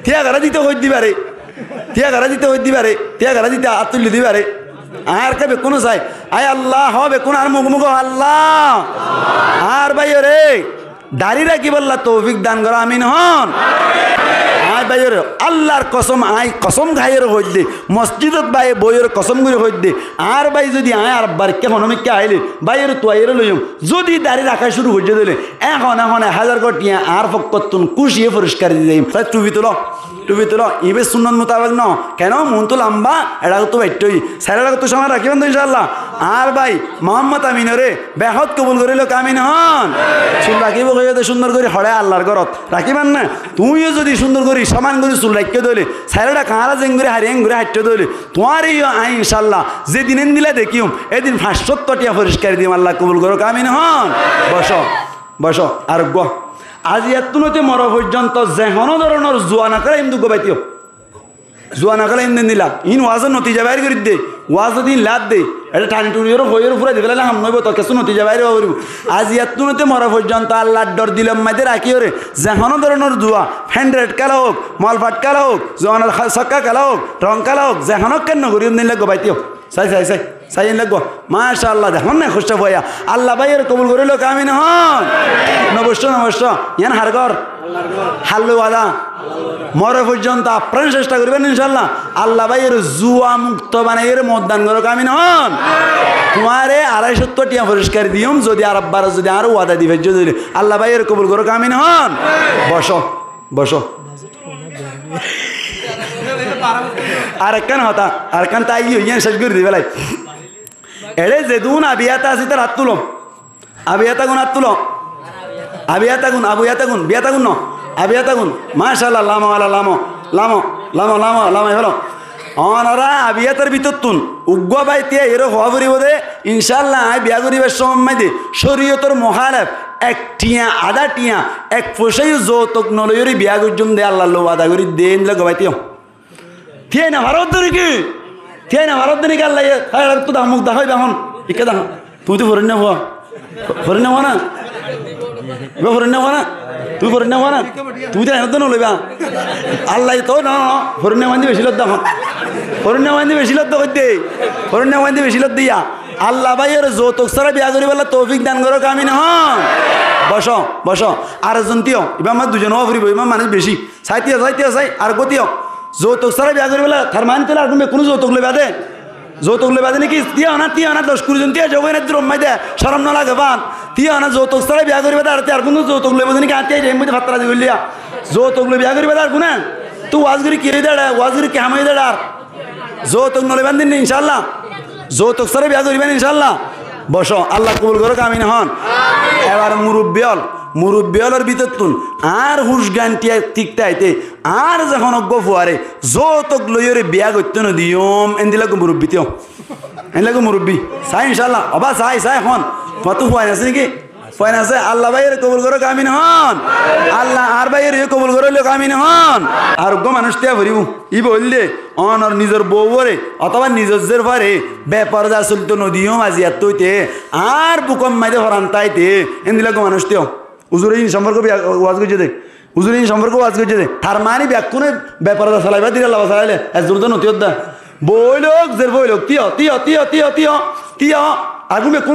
থিয়া গারা দিতে হই দিবারে থিয়া গারা দিতে হই দিবারে থিয়া গারা দিতে আতুল্লি দিবারে আর কে বেকুন চাই আয় আল্লাহ হ বেকুন আর মুখ মুখ আল্লাহ আর ভাই রে দাড়ি রাখি বললা তৌফিক দান করো আমিন হন আয় ভাই রে আল্লাহর কসম আয় কসম খাইয়ের হই দে মসজিদত ভাই বইয়ের কসম করে হই দে আর ভাই যদি আয় আর বারকে হনমিকে আইলে ভাইয়ের তোয়াইয়ের লইম যদি দাড়ি রাখা শুরু করছে দিলে এখন 1000 কোটিয়া আর ফকতুন কুশিয়ে পরিষ্কার দিয়ে যাই তাই টুপি তুলো ইবে সুন্নত মোতাবেক ন কেন মন তো লম্বা এটা তো বাইটই সারা তো সময় রাখিবেন তো ইনশাআল্লাহ আর ভাই মোহাম্মদ আমিনরে বেহত কবুল করিল কামিন হন চুল রাখিব কইতে সুন্দর করে হড়ে আল্লাহর ঘরত রাখিবেন না তুইও যদি সুন্দর করে সমান করে চুল রাখিয়ে দইলে সারাটা কাঁড়া জেং করে হারিয়ে ঘুরে হাঁটতে দইলে তোমার এই আই ইনশাআল্লাহ যেদিন দিলে দেখিম এদিন 570 টিয়া পরিষ্কার দিম আল্লাহ কবুল করো কামিন হন বসো আর গো আজি এতুনতে মর পর্যন্ত যেহন ধরনের জুয়া না করে ইন্দু গোবাইতিও জুয়া না করে ইন্দিন দিলা ইন ওয়াজের নতিজা বাইর করে দে ওয়াজ দিন লাদ দে এটা টানি টুনির হইয়ের উপরে দিবে হাম নইব তো কিছু নতিজা বাইরে করিব আজি এতুনতে মর পর্যন্ত আল্লাহর ডর দিলাম মাইদের রাখিও রে যেহন ধরনের জুয়া ফ্যান্ড্রেড খেলা হোক মলফাট খেলা হোক জোয়ানের ছক্কা খেলা হোক রং খেলা হোক যেহনক কেন করি দিলে গোবাইতিও সাই লাগবো মাশাআল্লাহ দেখুন না খুশটা বইয়া আল্লাহ ভাইয়ের কবুল করিল কামিন হন নবশ্য ইয়ান হারগর হাল্লু আদা মরে পর্যন্ত আপ্রাণ চেষ্টা করবেন ইনশাআল্লাহ আল্লাহ ভাইয়ের জুয়া মুক্ত বানাইয়ের মতদান করো কামিন হন তোমারে 250 টিয়া পরিষ্কার দিম যদি আর আব্বার যদি আরো ওয়াদা দিবে যদি আল্লাহ ভাইয়ের কবুল করো কামিন হন বসো আর কেন হতা আর কেন তাই ইয়ে শেষ করে দিবে লাই এড়ে যেদুন আবিয়াতা আছে তার হাত তুলো আবিয়াতা গুণ হাত তুলো আবিয়াতা গুণ ন আবিয়াতা গুণ মাশাআল্লাহ লামো হলো অনরা আবিয়াতার ভিতর তুন উগ্র বাইতে এর হওয়া করিব দে ইনশাআল্লাহ বিয়া করিবার সময় দে শরীয়তর মহালেফ 1 টিয়া আধা টিয়া 1 পয়সায় যৌতুক নলয়রি বিয়া করজুম দে আল্লাহ লো আদা করি দেন লাগো বাইতিও থিয়ে না ভারত ধরে কি আল্লাহ তো দামুক দা হয় এখন ইকে দা তুই তো ফরেন না হওয়া না তুই ফরেন না হওয়া না তুই তো এত নলইবা আল্লাহ তো না ফরেন বান্ধি বেশি লদ দেখুন ফরেন বান্ধি বেশি লদ করতে ফরেন বান্ধি বেশি লদ দিয়া আল্লাহ ভাইয়ের যৌতুক ছাড়া বিয়া করি বলে তৌফিক দান করো কামিন হন বসো আর জন্তিও এবার আমার দুজন হওয়া ফুরিব এবার মানুষ বেশি চাইতে চাই আর গতিও যৌতুক ছাড়া বিয়া করি বলে তার মান তেলে আর কোনো যৌতুক লইবা দে নাকি তিয়া না 10-20 জন তিয়া যোগ রম্মাই দে সরম না লাগে বান তিয়া না যৌতুক ছাড়া বিয়া করিবা আর কোনো যৌতুক লইব নাকি আত্মীয় যাই মধ্যে ভাত্রা দি বললিয়া যৌতুক লই বিয়া করিবা আর গুনা তুই ওয়াজ করি কে দেড়া ওয়াজ করি কে হামাই দেড়া আর যৌতুক নলইবান দিন ইনশাআল্লাহ যৌতুক ছাড়া বিয়া করিবেন ইনশাআল্লাহ বসো আল্লাহ কবুল করো কামিন হন এবার মুরব্বিয়লের ভিতর তুন আর হুশ গানটিয়া ঠিকতে আইতে আর যখন অজ্ঞ ফুয়ারে যৌতুক লইরে বিয়া করতে ন দিয়ম এনদিলাগো মুরব্বি চাই ইনশাআল্লাহ অবা চাই এখন কত ফুয়াই আছে নাকি ফয়ন আছে আল্লাহ ভাইয়ের কবুল করো কামিন হন আল্লাহ আর ভাইয়ের কবুল করো কামিন হন আর অজ্ঞ মানুষ তিয়া ভরিব ই বললে অনর নিজের বউরে অথবা নিজের জের ভারে বেপরদা চলতো নদীও মাঝিয়াত তৈতে আর বুকম মাইদে হরান তাইতে এনদিলাগো মানুষ তিয়াও হুজুরিন সম্পর্ক ওয়াজ করছে দে তার মানে ব্যাকুনে ব্যাপারটা চালাইবা দিলে আল্লাহ চালাইলে একজন তো নথিয়ত দা বইলোক তীয় আগুন বেকুন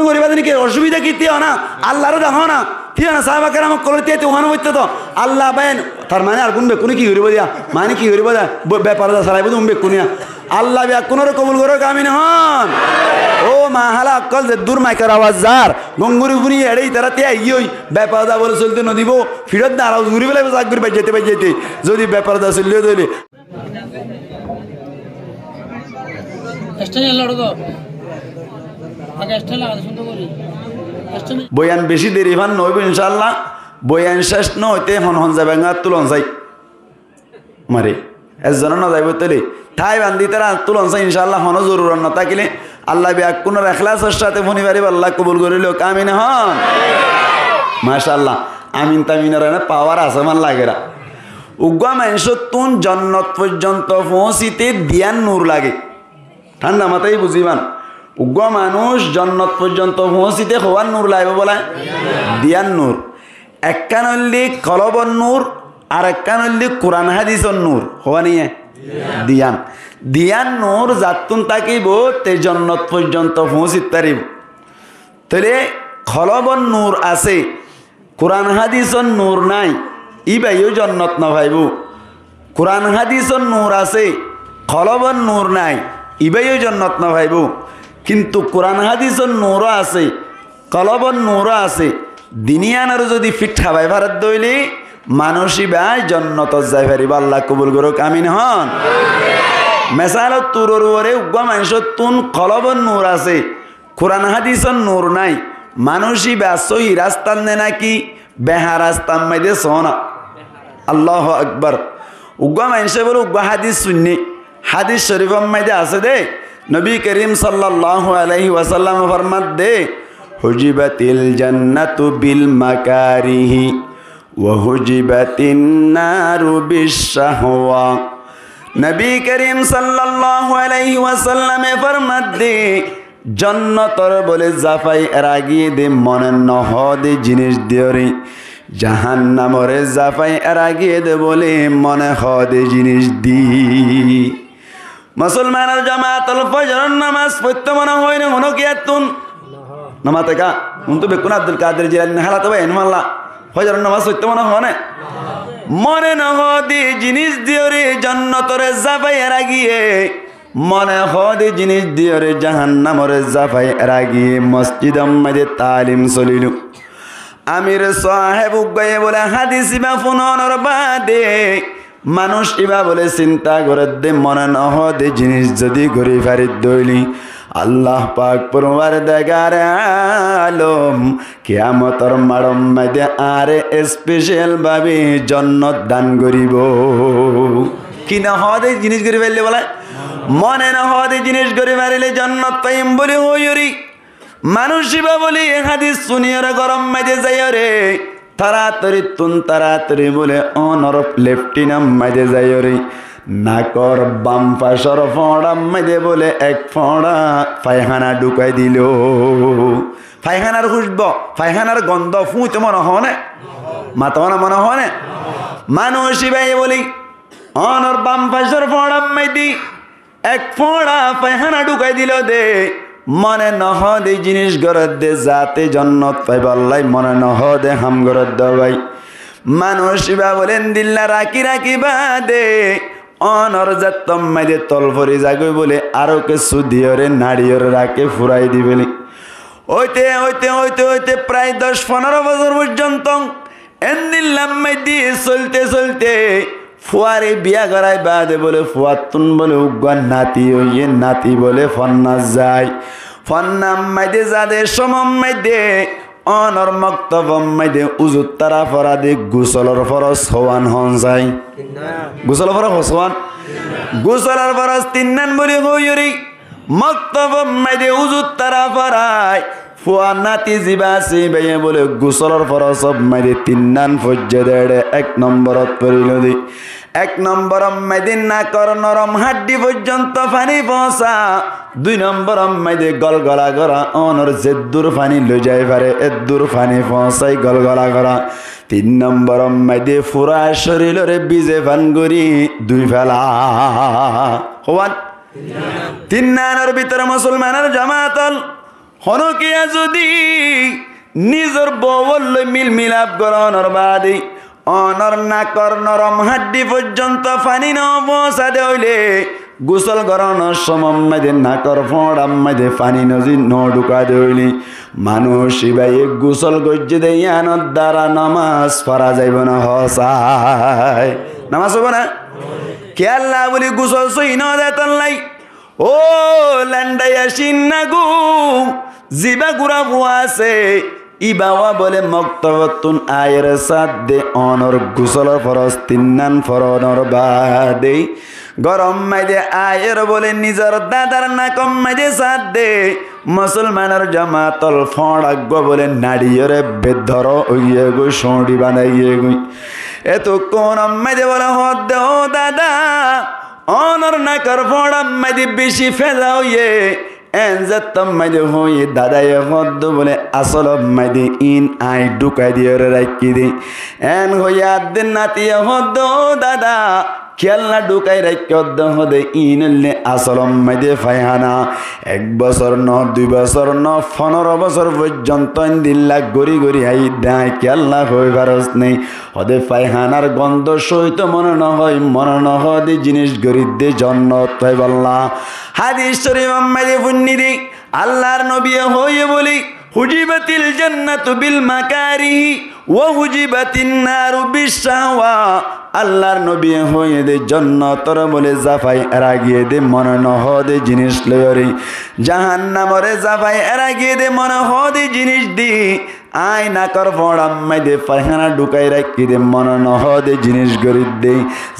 করিবা নাকি অসুবিধা কি তীয় না আল্লাহরও দেখো না তীয় না সাহাবাকের আমাকে কলে তীয় ওখানে হইতে তো আল্লাহ বাইন তার মানে আর কোন বেকুনে কি করিব দিয়া মানে কি করিব দা ব্যাপারটা চালাইব তুমি বেকুনিয়া আল্লাহ ব্যাকুনের কবুল করো কামিন হন ও মাহালা অকল যে দূর মাইকার আওয়াজ যার গঙ্গুরি ফুরি এড়েই তারা তে ইয়ই ব্যাপারদা বলে চলতে নদীব ফিরত না আওয়াজ ঘুরি বেলায় জাগ ঘুরি বাই যেতে যদি ব্যাপারদা চললে দইলে বয়ান বেশি দেরি ভান নইব ইনশাআল্লাহ বয়ান শেষ নইতে হন যাবে তুলন চাই মারে একজন না যাইব তলে ঠাই বান্ধি তারা তুলন চাই ইনশাআল্লাহ হন জরুরত না থাকিলে আল্লাহ বিয়া কোন এখলাসের সাথে ফোনি পারিব আল্লাহ কবুল করিল কামিন হন মাশাআল্লাহ আমিন তামিনের পাওয়ার আছে মান লাগেরা উগ্র মানুষ তুন জন্নত পর্যন্ত পৌঁছিতে দিয়ান নূর লাগে ঠান্ডা মাথায় বুঝিবান উগ্র মানুষ জন্নত পর্যন্ত পৌঁছিতে হওয়ার নূর লাগবে বলে দিয়ান নূর একখানল্লি কলবর নূর আর একখান হইলি কোরআন হাদিসর নূর হওয়া নিয়ে দিয়ান দিয়ান নূর যাতুন তাকিব তে জন্নত পর্যন্ত পৌঁছিত পারিব তাহলে খলবন নূর আছে কোরআন হাদিসর নূর নাই ই বাইও জন্নত না ভাইব কোরআন হাদিসর নূর আছে খলবন নূর নাই ই বাইও জন্নত না ভাইব কিন্তু কোরআন হাদিসর নূরও আছে কলবন নূরও আছে দিনিয়ানের যদি ফিঠা ভাই ভারত দইলি মানুষই ভাই জন্নত যাই পারিব আল্লাহ কবুল করুক আমিন হন মেসাল তুরর ওরে উগ্গা মানুষের তুন কলবন নূর আছে কোরআন হাদিসর নূর নাই মানুষই ব্যসই রাস্তান নে নাকি বেহা রাস্তান মাইদে সোনা আল্লাহ আকবর উগ্গা মানুষে বলে উগ্গা হাদিস শুননি হাদিস শরীফ মাইদে আছে দে নবী করিম সাল্লাল্লাহু আলাইহি ওয়াসাল্লাম ফরমাত দে হুজিবাতিল জান্নাতু বিল মাকারিহি ওয়া হুজিবাতিন নারু বিশ-শাহওয়া নবী করিম সাল্লাল্লাহু আলাইহি ওয়াসাল্লামে ফরমাত দে জন্নতর বলে জাফাই এরাগিয়ে দে মনে নহদে জিনিস দিয়রে জাহান্নামরে জাফাই এরাগিয়ে দে বলে মনে হদে জিনিস দি মুসলমানের জামাতুল ফজর নামাজ পড়তে মনে হয় না মনে কি আতুন নামাতে কা তো বেকুন আব্দুল কাদের জিলানী হালাতে ভাই মাল্লা ফজর নামাজ পড়তে মনে হয় না মনে নহদে জিনিস দিয়রে জন্নতরে জাফাই এরাগিয়ে মনে হদে জিনিস দিয়রে জাহান্নামরে জাফাই এরাগিয়ে মসজিদ মাঝে তালিম চলিল আমির সাহেব উগায়ে বলে হাদিস বা ফুনর বাদে মানুষ ইবা বলে চিন্তা করে দে মনে নহদে জিনিস যদি ঘুরি ফারি দইলি আল্লাহ পাক পরওয়ারদিগার আলম কিয়ামতর মাড়ম মাঝে আরে স্পেশাল ভাবে জান্নাত দান করিব কি নহদে জিনিস ঘুরি ফেললে বলে মনে নহদে জিনিস ঘুরি মারিলে জান্নাত পাইম বলে হইরি মানুষই বা বলি হাদিস শুনিয়রে গরম মাঝে যাই রে তাড়াতাড়ি তুন তাড়াতাড়ি বলে অনর লেফটিনাম মাঝে যাই রে নাকর বাম পাশর ফড়াম মাঝে বলে এক ফড়া পায়খানা ঢুকাই দিল পায়খানার খুশব পায়খানার গন্ধ ফুঁতে মনে হনে মাথা মনে হনে মানুষই ভাই বলি অনর বাম পাশর ফড়াম মাইদি এক ফড়া পায়খানা ঢুকাই দিল দে মনে নহদে জিনিস গরদ দে যাতে জন্নত পাইব আল্লাহ মনে নহদে হাম গরদ দাই মানুষ বা বলেন দিল্লা রাখি রাখি বাদে অনর যাতম মাইদে তল ভরি যাগই বলে আরো কিছু দিয়রে নাড়িয়রে রাখে ফুরাই দিবেলি হইতে হইতে হইতে হইতে প্রায় 10-15 বছর পর্যন্ত এন্দিল্লাম মাইদি চলতে চলতে ফুয়ারে বিয়া করাই বাদে বলে ফুয়াতুন বলে উগান নাতি হইয়ে নাতি বলে ফন্না যায় ফন্নাম মাইদে যাদের সমম মাইদে অনর মক্তবম মাইদে উজুত তারা ফরা দে গুসলর ফরস হওয়ান হন যায় গুসলর ফরস হওয়ান গুসলর ফরস তিন্নান বলে হইরি মক্তবম মাইদে উজুত তারা ফরায় ফুয়া নাতি জিবাসি বেয়ে বলে গুসলর ফরস সব মাইদে তিন্নান ফজ্জে দেড়ে 1 নম্বরত পড়িল দি 1 নম্বর মাইদে নাকর নরম হাড্ডি পর্যন্ত পানি পৌঁছা 2 নম্বর মাইদে গলগলা করা অনর জেদ্দুর পানি লই যাই পারে এদ্দুর পানি পৌঁছাই গলগলা করা 3 নম্বর মাইদে ফুরা শরীরে বিজে ফান করি 2 ফেলা হওয়ান 3 নানের ভিতরে মুসলমানের জামাতল হনকিয়া যদি নিজর বউল মিল মিলাপ করনর বাদে অনর নাকর নরম হাড্ডি পর্যন্ত পানি ন পৌঁছা দেইলে গোসল করানোর সময় মাঝে নাকর ফড়াম মাঝে পানি নজি ন ঢুকা দেইলি মানুষ ভাই গোসল গজ্জে দেয়ানোর দ্বারা নামাজ পড়া যাইব না হসায় নামাজ হবো না কে আল্লাহ বলি গোসল সই ন দেতন লাই ও লান্ডাইয়া সিন্নাগু জিবা গুড়া আছে ইবাওয়া বলে মক্তবতুন আয়ের সাদ দে অনর গুসলর ফরস 3 নান ফরনর বাদে গরম মাইদে আয়ের বলে নিজর দাদার না কম মাইদে সাদ দে মুসলমানের জামাতল ফড়াগ্য বলে নাড়িয়রে বেধর ওইয়ে গো সড়ি বানাইয়ে গই এত কোন মাইদে বলে হদ দে ও দাদা অনর না কর ফড়াম মাইদে বেশি ফেলা হইয়ে এনজাতম মাইদে হই দাদাই হদ্দ বলে আসল মাইদে ইন আই ঢুকাই দিয়ে রাখি দি এন হইয়া দিন নাতি হদ্দ দাদা খেলনা ঢুকাই রাখদ্দ হদে ইনলে আসল মাইদে ফাইহানা 1 বছর ন 2 বছর ন 15 বছর পর্যন্ত দিল্লা গড়ি গড়ি আই দেয় খেলনা হই পারস নেই হদে ফাইহানার গন্ধ সইত মনে নহয় জিনিস গড়ি দে জন্নত তাই বললা হাদিস শরীফ মাইদে ফুন্নিদি আল্লাহর নবী হয়ে বলি হুজিবাতিল জান্নাতু বিল মাকারিহি ওয়া হুজিবাতিন নারু বিশাওয়া আল্লাহর নবী হয়ে দে জান্নাতর বলে জাফাই এরাগিয়ে দে মনে নহদে জিনিস লয়রি জাহান্নামরে জাফাই এরাগিয়ে দে মনে হদে জিনিস দি আই না কর ফড়াম মাইদে পায়খানা ঢুকাই রাখি দে মনে নহদে জিনিস গরি দে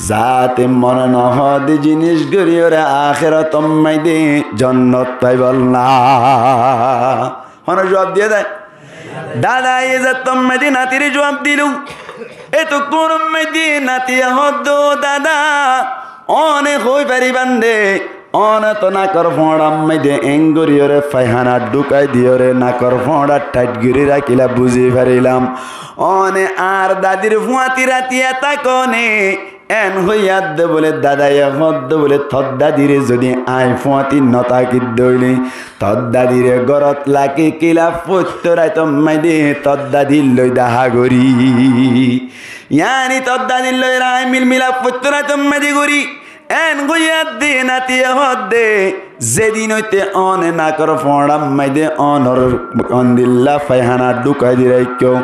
যাতে মনে নহদে জিনিস গরি ওরে আখিরাত মাইদে জান্নাত পাইবল না হন জবাব দিয়ে দেয় দাদা এ যাতম মাইদে নাতির জবাব দিলু এ তো কোন মাইদে নাতি হদ্দ দাদা অনেক হই পারিবান দে অনেক তো না কর ফড়াম মাইদে এঙ্গরি ওরে পায়খানা ঢুকাই দিও রে না কর ফড়া টাইট গিরি রাখিলা বুঝি পারিলাম অনে আর দাদির ফুয়াতি রাতিয়া তাকনে এন হইয়াদ দে বলে দাদাই হদ্দ বলে থদ দাদিরে যদি আই ফুয়াতি নতাকি দইলি তদ দাদিরে গরত লাকি কিলা পুত্তরাই তো মাইদে তদ দাদির লই দাহা গরি ইয়ানি তদ দাদির লই রাই মিলমিলা পুত্তরাই তো মাইদে গরি এন হইয়াদ দে নাতি হদ্দে যেদিন হইতে অনে না কর ফড়াম মাইদে অনর অন্দিল্লা ফাইহানা ঢুকাই দিরাই কেউ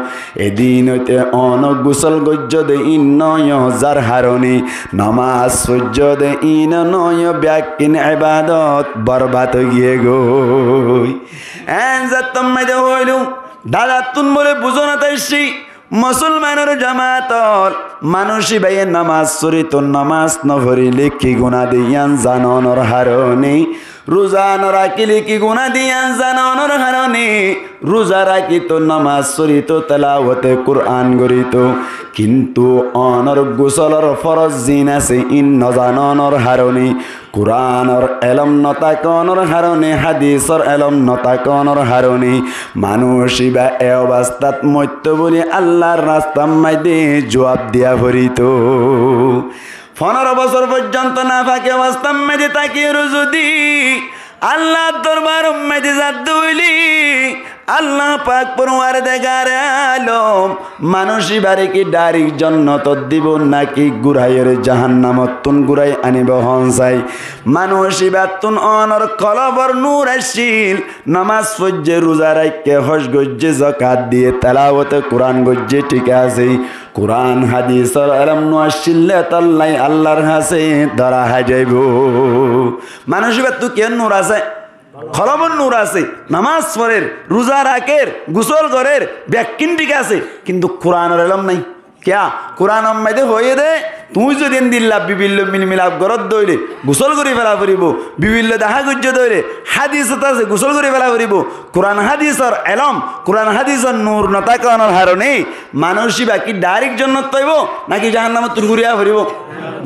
এদিন হইতে অন গুসল গজ্য দে ইন 9000 হারণি নমাজ সূর্য দে ইন 9 ব্যাকিন ইবাদত বরবাদ গিয়ে গই এন যাতম মাইদে হইলু দাদা তুন বলে বুঝো না তাইছি মুসলমানের জামাতর মানুষই বাইয়ে নামাজ চরিত নামাজ নভরিলে কি গুণা দিয়ান জানর হারণে রোজা নরাখিলে কি গুণা দিয়ান জানর হারণে রোজা রাখিত নামাজ চরিত তেলাওয়াতে কুরআন গরিত কিন্তু অনর গোসলর ফরজ জিন আছে ইন নজানর হারণে কুরআনর এলম নতাকনর হারণে হাদিসর এলম নতাকনর হারণে মানুষই বা এ অবস্থাত মত্য বলি আল্লাহর রাস্তা মাইদে জবাব দিয়া ভরিত 15 বছর পর্যন্ত না ফাঁকে অবস্থা মাইদে তাকিয়ে যদি আল্লাহ দরবার মাইদে জাত দইলি আল্লাহ পাক পরওয়ার দেগার আলম মানুষই বারে কি ডাইরেক্ট জান্নাত দিব নাকি গুরাইয়ের জাহান্নামত তুন গুরাই আনিব হনসাই মানুষই বাতুন অনর কলবর নূর আসিল নামাজ পড়ে রোজা রাখে হজ গজ্জে যাকাত দিয়ে তেলাওয়াতে কুরআন গজ্জে ঠিক আছে কুরআন হাদিসর আলম নু আসিলে তাল্লাই আল্লাহর হাসে ধরা হাজাইব মানুষই বাতু কেন নূর আছে খলবর নূর আছে নামাজ পড়ের রোজা রাখের গোসল করের ব্যাকিন ঠিক আছে কিন্তু কোরআনের এলম নাই क्या कुरान माइदे होए दे तुई जो दिन दिल्ला बिबिल्लो मिलमिलाप गरत दइले गोसल करि फेला परिबो बिबिल्लो दाहा गुज्ज दइले हादिस तासे गोसल करि फेला परिबो कुरान हादिसर एलम कुरान हादिसर नूर नताकानर हारने मानुषी बाकी डायरेक्ट जन्नत पाइबो नाकि জাহান্নামত তুন ঘুরিয়া ফিরিবো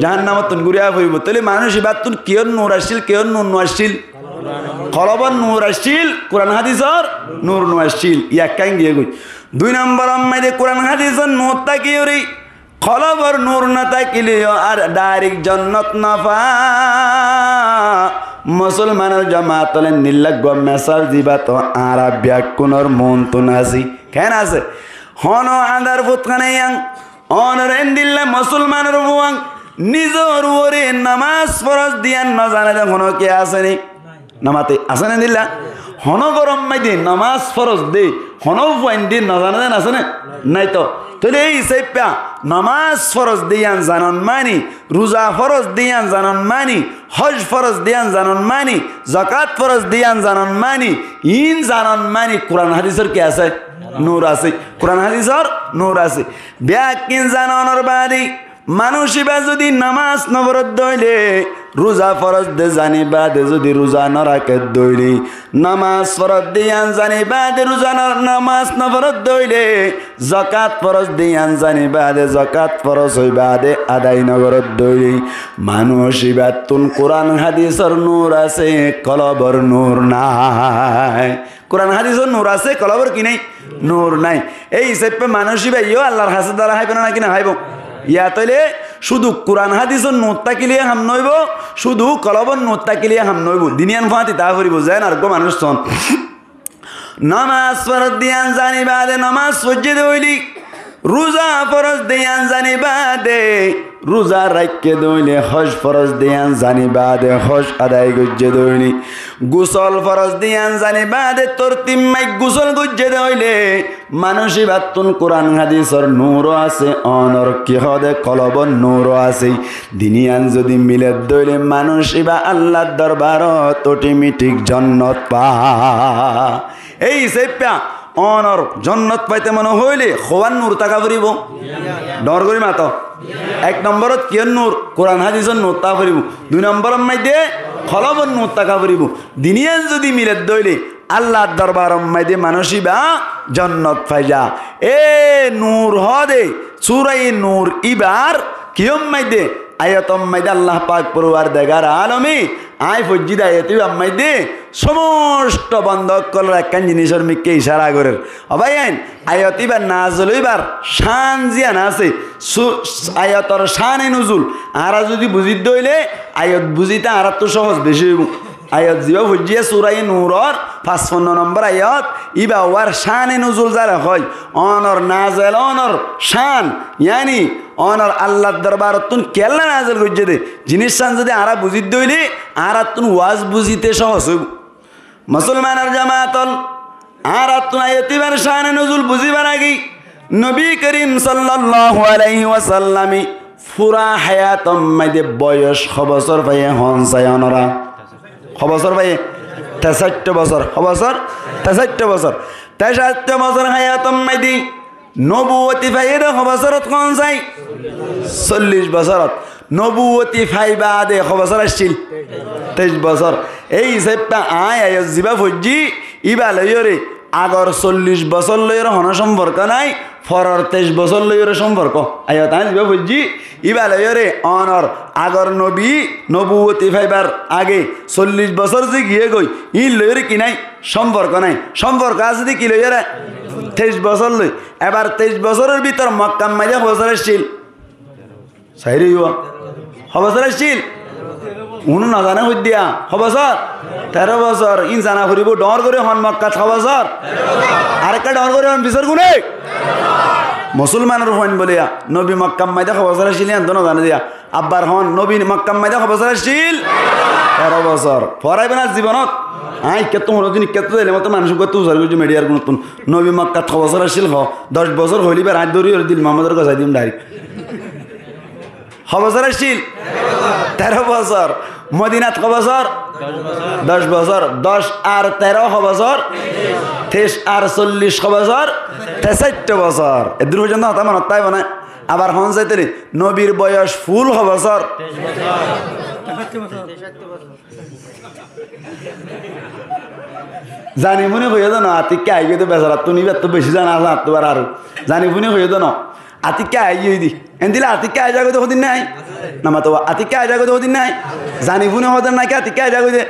জাহান্নামত তুন ঘুরিয়া ফিরিবো তাহলে মানুষী বাত তুন কিয়র নূর আসিল কিয়র নূর নআসিল খলবর নূর আসিল কুরআন হাদিসর নূর নআসিল ইয়া কাং গিয়ে গই দুই নম্বর আম্মাইদে কুরআন হাদিসর নূর তাকিয়রি খলবর নূর না তাকিলে আর ডাইরেক্ট জান্নাত না পা মুসলমানের জামাতলে নিল্লাগ মেসাল দিবা তো আরাবিয়া কোনর মন তো নাসি কেন আছে হন আন্দার ফুতখানে ইয়াং অনরেন দিল্লা মুসলমানের বুয়াং নিজর ওরে নামাজ ফরজ দিয়ান না জানে হন কে আসেনি নামাতে আসেনি দিল্লা হন গরম মাইদে নামাজ ফরজ দে হন পয়েন্ট দিন না জানে আসেনে নাই তো তাহলে এই সেপা নামাজ ফরজ দিয়ান জানন মানি রোজা ফরজ দিয়ান জানন মানি হজ ফরজ দিয়ান জানন মানি যাকাত ফরজ দিয়ান জানন মানি ইন জানন মানি কুরআন হাদিসের কি আছে নূর আছে কুরআন হাদিসের নূর আছে ব্যাকিন জাননের বাদী মানুষিবা যদি নামাজ নবরত দইলে রোজা ফরজ দে জানিবা দে যদি রোজা নরাকে দইলি নামাজ ফরজ দিয়ান জানিবা দে রোজা নামাজ নবরত দইলে যাকাত ফরজ দিয়ান জানিবা দে যাকাত ফরজ হইবা দে আদায় নগরত দইলি মানুষিবা তুন কোরআন হাদিসর নূর আছে কলবর নূর নাই কোরআন হাদিসর নূর আছে কলবর কি নাই নূর নাই এই হিসেবে মানুষিবা ইও আল্লাহর হাসে দ্বারা হাইবে না কিনা হাইব ইয়া তাইলে শুধু কোরআন হাদিসের নোট তাকিলিয়ে হাম নইব শুধু কলবর নোট তাকিলিয়ে হাম নইব দিনিয়ান ফাঁতি তা করিব যায় না আর মানুষ শোন নামাজ ফরজ দিয়ান জানিবা দে নামাজ সজ্জে দইলি রোজা ফরজ দিয়ান জানিবা দে রোজা রাখকে দইলে হজ ফরজ দিয়ান জানিবা দে হজ আদায় গজ্জে দইলি গোসল ফরজ দিয়ান জানিবা দে তোর তিম্মাই গোসল গজ্জে দইলে মানুষই বাতুন কোরআন হাদিসর নূর আছে অনর কি হদে কলবন নূর আছে দিনিয়ান যদি মিলে দইলে মানুষই বা আল্লাহর দরবারত অটোমেটিক জান্নাত পা এই সেপা অনর জন্নত পাইতে মনে হইলে খোয়ান নূর টাকা ফুরিব ডর করি মাত এক নম্বরত কিয়র নূর কোরআন হাদিসর নূর তা ফুরিব দুই নম্বর মাইদে খলবর নূর টাকা ফুরিব দিনিয়ান যদি মিলে দইলে আল্লাহর দরবার মাইদে মানুষই বা জন্নত পাই যা এ নূর হদে সূরা নূর ইবার কিয়ম মাইদে আয়াতম মাইদে আল্লাহ পাক পরওয়ারদিগার আলমী আয় ফজ্জিদ আয়াতি আম্মাইদে সমস্ত বন্ধক করার একখান জিনিসের মিকে ইশারা করেন অবাই আইন আয়াতিবার নাজল হইবার শান জিয়ান আছে আয়াতর শানে নুজুল আরা যদি বুঝিত দইলে আয়াত বুঝিতে আর তো সহজ বেশি হইব আয়াত জিবা ফজ্জিয়া সূরা নূরর 55 নম্বর আয়াত ইবা ওয়ার শানে নুজুল যারা হয় অনর নাজল অনর শান ইয়ানি অনর আল্লাহর দরবারতুন কেল্লা নাজল গজ্জে দে জিনিস শান যদি আরা বুঝিত দইলে আরাতুন ওয়াজ বুঝিতে সহজ হইব মুসলমানের জামাতল আরাতুন আয়াতিবার শানে নুজুল বুঝিবার আগে নবী করিম সাল্লাল্লাহু আলাইহি ওয়াসাল্লামি পুরা হায়াতম মাইদে বয়স বছর পাইয়ে হনসায় অনরা বছর পাইয়ে 63 বছর বছর 63 বছর 63 বছর হায়াতম মাইদি নবুয়তি ফাইদা বছরত কোন যাই 40 বছরত নবুয়তি ফাইবা দে বছর আসছিল 23 বছর এই হিসাবটা আয় জিবা ফজ্জি ইবা লইরে আগর 40 বছর লইরে হন সম্পর্ক নাই ফরর 23 বছর লইরে সম্পর্ক আয় তাই জিবা ফজ্জি ইবা লইরে অনর আগর নবী নবুয়তি ফাইবার আগে 40 বছর যে গিয়ে গই ই লইরে কি নাই সম্পর্ক আছে কি লইরে 23 বছর লই এবার 23 বছরের ভিতর মক্কা মাইদা বছর আসছিল সাইরে বছর আসছিল উনি না জানে হই দিয়া বছর 13 বছর ইন জানা করিব ডর করে হন মক্কা 6 বছর আরেকটা ডর করে হন বিচার গুনে মুসলমানের হন বলিয়া নবী মক্কা মাইদা বছর আসছিল আন্দোলন জানে দিয়া আব্বার হন নবী মক্কা মাইদা বছর আসছিল 13 বছর পড়াইবে না জীবনত আই কত হদিন কত দিলে মতো মানুষ কত উজার করছে মিডিয়ার কোনো নবী মক্কা 6 বছর আসছিল 10 বছর হইলি বার হাত ধরি দিল মামাদের কাছে দিম ডাইরেক্ট বছর আসছিল 13 বছর মদিনাত বছর 10 বছর 10 আর 13 বছর 23 আর 40 বছর 63 বছর এদিন পর্যন্ত হতা মনত পাইব না আবার হন যাইতে নবীর বয়স ফুল বছর জানি মনে হয়ে জানো আতিকে আইগে তো বেচারা তুমি তো বেশি জানা আছে আত্মবার আর জানি মনে হয়ে জানো আতিকে আইয়ে দি এন দিলে আতিকে আই যাগো তো হদিন নাই না মাতো আতিকে আই যাগো তো হদিন নাই জানি মনে হতেন নাকি আতিকে আই যাগো দে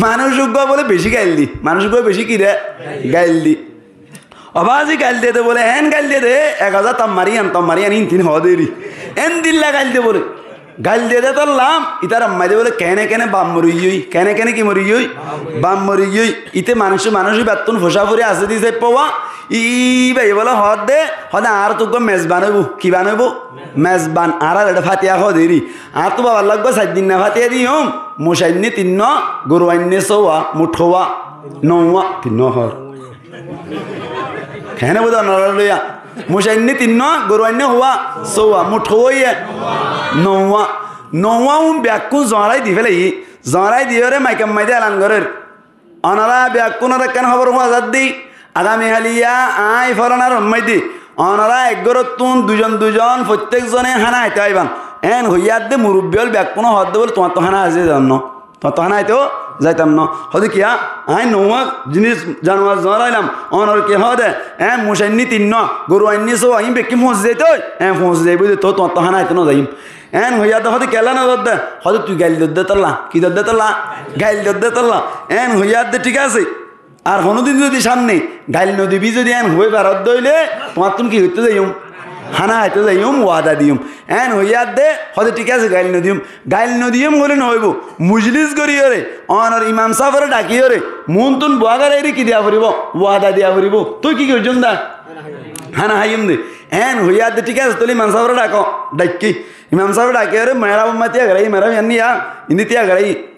মানুষ বলে বেশি গাইল দি মানুষ বেশি কি রে গাইল দি অবাজি গাইল দিয়ে বলে এন গাইল দিয়ে দে 1000 তম্মারিয়ান ইন তিন হদেরি এন দিল্লা গাইল দিয়ে বলে গাইল দিয়ে দে তোরলাম ইতার আম্মাই বলে কেনে বাম মরিই কেনে কি মরিই বাম মরিই ইতে মানুষই বাতুন ফোসা ফুরে আছে দিছে পাওয়া ই ভাই বলে হদ দে হদে আর তো মেজবান হইব কি বানাইব মেজবান আর এটা ফাতিয়া হদেরি আর তো বাবার লাগবে 7 দিন না ফাতিয়া দিম মুসাইনি 3 গরু আইনে 6 মুঠোয়া 9 3 হর কেনে বোধ নলইয়া মুসাইনি 3 গরু আইনে হওয়া 6 মুঠোয়া 9 ব্যাকুন জড়াই দি ফেলে জড়াই দিয়ে রে মাইকাম মাইদে এলান ঘরের অনারা ব্যাকুনের কেন খবর হওয়া যাত দি আগামী হালিয়া আই ফলনার মাইদি অনারা একগরতুন দুজন দুজন প্রত্যেকজনে হানা হাইতে আইবান এন হইয়ার দে মুরব্বী হল ব্যাগ কোনো হদ বলে তোমার তো হানা আসে যাম ন তোমার তো হানা হাইতেও যাইতাম ন হদে কিয়া আই নৌয়া জিনিস জানোয়ার জড়াইলাম অনর কে হদে মুসাইনি তিন ন গরু আইনি সো আইম বেকি পৌঁছে যাইতে পৌঁছে যাইব তো তোমার তো হানা হাইতে ন যাইম এন হইয়া দে হদে কেলা না দে হদে তুই গাইল দে তল্লা কি দে তল্লা গাইল দে তল্লা এন হইয়ার দে ঠিক আছে আর কোনোদিন যদি সামনে গাইল নদী যদি এন হয়ে বেড়াত দইলে তোমার তুমি কি হইতে যাইম হানা হাইতে যাইম ওয়াদা দিম এন হইয়ার দে হদে ঠিক আছে গাইল নদীম হলে নহইব মুজলিস করি রে অনর ইমাম সাহেবের ডাকি রে মন তুন বুয়াগার এরি কি দিয়া ফুরিব ওয়াদা দিয়া ফুরিব তুই কি করছন দা হানা হাইম দে এন হইয়ার দে ঠিক আছে তুই ইমাম সাহেবের ডাকো ডাকি ইমাম সাহেব ডাকি রে মেরা তিয়া গাড়াই মেরা ইয়ানিয়া ইন্দি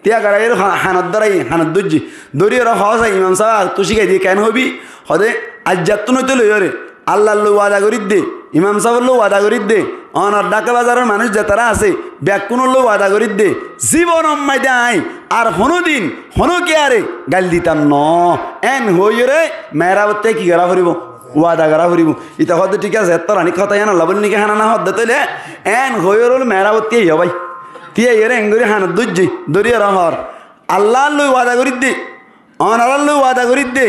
তিয়া গাড়াই হানত দরাই হানত দুজি দরি ওরা হস ইমাম সাহেব তুই শিখাই দিয়ে কেন হবি হদে আজ যাত্তু নইতে লই রে আল্লাহ ওয়াদা করি দে ইমাম সাহেব ওয়াদা করি দে অনার ঢাকা বাজারের মানুষ যে তারা আছে ব্যাকুন ওয়াদা করি দে জীবন অম্মাই দে আই আর হনুদিন হনু কে আরে গাল দিতাম ন এন হই রে মেরাবতে কি করা ফুরিব ওয়াদা করা ফুরিব ইতা হদ ঠিক আছে এত রানি কথা জানা লাবল নিকে হানা না হদ তৈলে এন হই রল মেরাবতে ইয়া ভাই তিয়া এরে এঙ্গুরি হানা দুজি দরিয়া রহর আল্লাহ লই ওয়াদা করি দে অনার লই ওয়াদা করি দে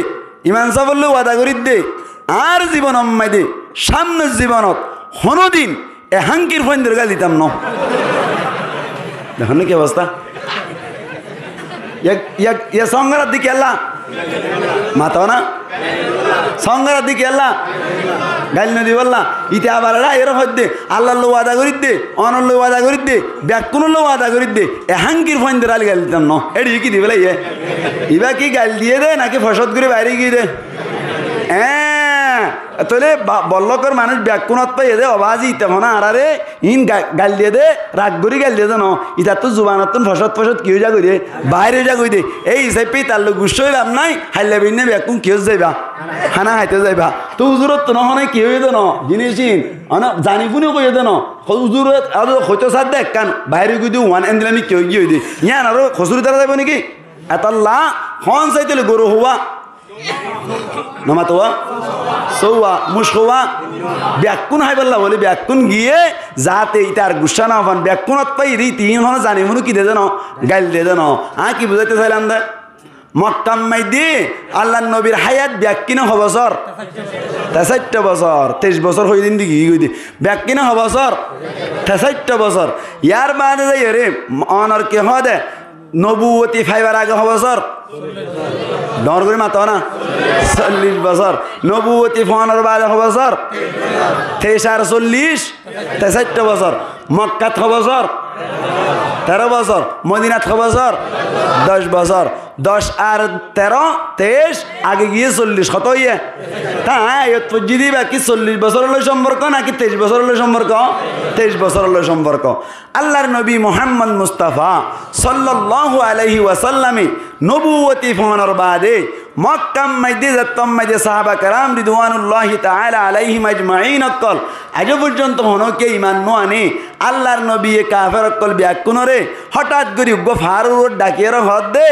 ইমাম সাহেব লই ওয়াদা করি দে আর জীবন অম্মাই দে সামনের জীবনত হনুদিন এ হাঙ্কির ফন্দের গাল দিতাম ন দেখুন কি অবস্থা সংগার দিকে আল্লাহ মাতাও না সংগার দিকে আল্লাহ গাইল নদী বললা ইতে আবার এর হদ্দে আল্লাহ লো ওয়াদা করি দে অনর লো ওয়াদা করি দে ব্যাকুন লো ওয়াদা করি দে এ হাঙ্কির ফন্দের আল গাল দিতাম ন এটি কি দিবে ইবা কি গাল দিয়ে দে নাকি ফসদ করে বাইরে গিয়ে দে তাহলে বল্লকর মানুষ ব্যাকুণত পাই দে অবাজি তখন আরে ইন গাল দিয়ে দে রাগ করি গাল দিয়ে দে ন ইতার তো জুবানত ফসদ কি হয়ে যা কই দে বাইরে যা কই দে এই হিসাবে তার লোক গুস্ব হইলাম নাই হাইলে বিনে ব্যাকুন কি হয়ে যাইবা হানা হাইতে যাইবা তো উজুরত তো নহনে কি হয়ে দে ন জিনিস জানি শুনি কই দে ন উজুরত আর হইতো সার দেখ কান বাইরে কই দিও ওয়ান এন্ডলামি কি হয়ে দে ইয়ান আর খসুরি তারা যাইব নাকি এতাল্লা হন চাইতে গরু হওয়া নমাতোয়া সৌয়া মুশকোয়া ব্যাকুন হাই বললা বলে ব্যাকুন গিয়ে যাতে ইতার গুসা না হন ব্যাকুনত পাই রি তিন হন জানি মনু কি দে দেন গাইল দে দেন কি বুঝাইতে চাইলাম দে মক্কাম মাই দি আল্লাহ নবীর হায়াত ব্যাকিনা হবছর 63 বছর 23 বছর হই দিন দিকে গই দি ব্যাকিনা হবছর 63 বছর ইয়ার বাদে যাই রে অনর কে হদে নবুয়তি ফাইবার আগে হবছর ডর করে মাতো না 40 বছর নবুয়তি ফোনের বাদে হবছর 43 63 বছর মক্কাত হবছর 13 বছর মদিনাত হবছর 10 বছর 10 আর 13 23 আগে গিয়ে 40 কত ইয়ে হ্যাঁ যদি বাকি 40 বছর হলো সম্পর্ক নাকি 23 বছর হলো সম্পর্ক 23 বছর হলো সম্পর্ক আল্লাহর নবী মুহাম্মদ মুস্তাফা সাল্লাল্লাহু আলাইহি ওয়াসাল্লামে নবুয়তি ফোনের বাদে মক্কাম মাইদে যাত্তম মাইদে সাহাবা কারাম রিদওয়ানুল্লাহি তাআলা আলাইহিম আজমাইন অকল আজ পর্যন্ত হনকে ইমান নো আনে আল্লাহর নবী কাফের অকল ব্যাকুনরে হঠাৎ করি গো ফারুর ডাকিয়ার হদ দে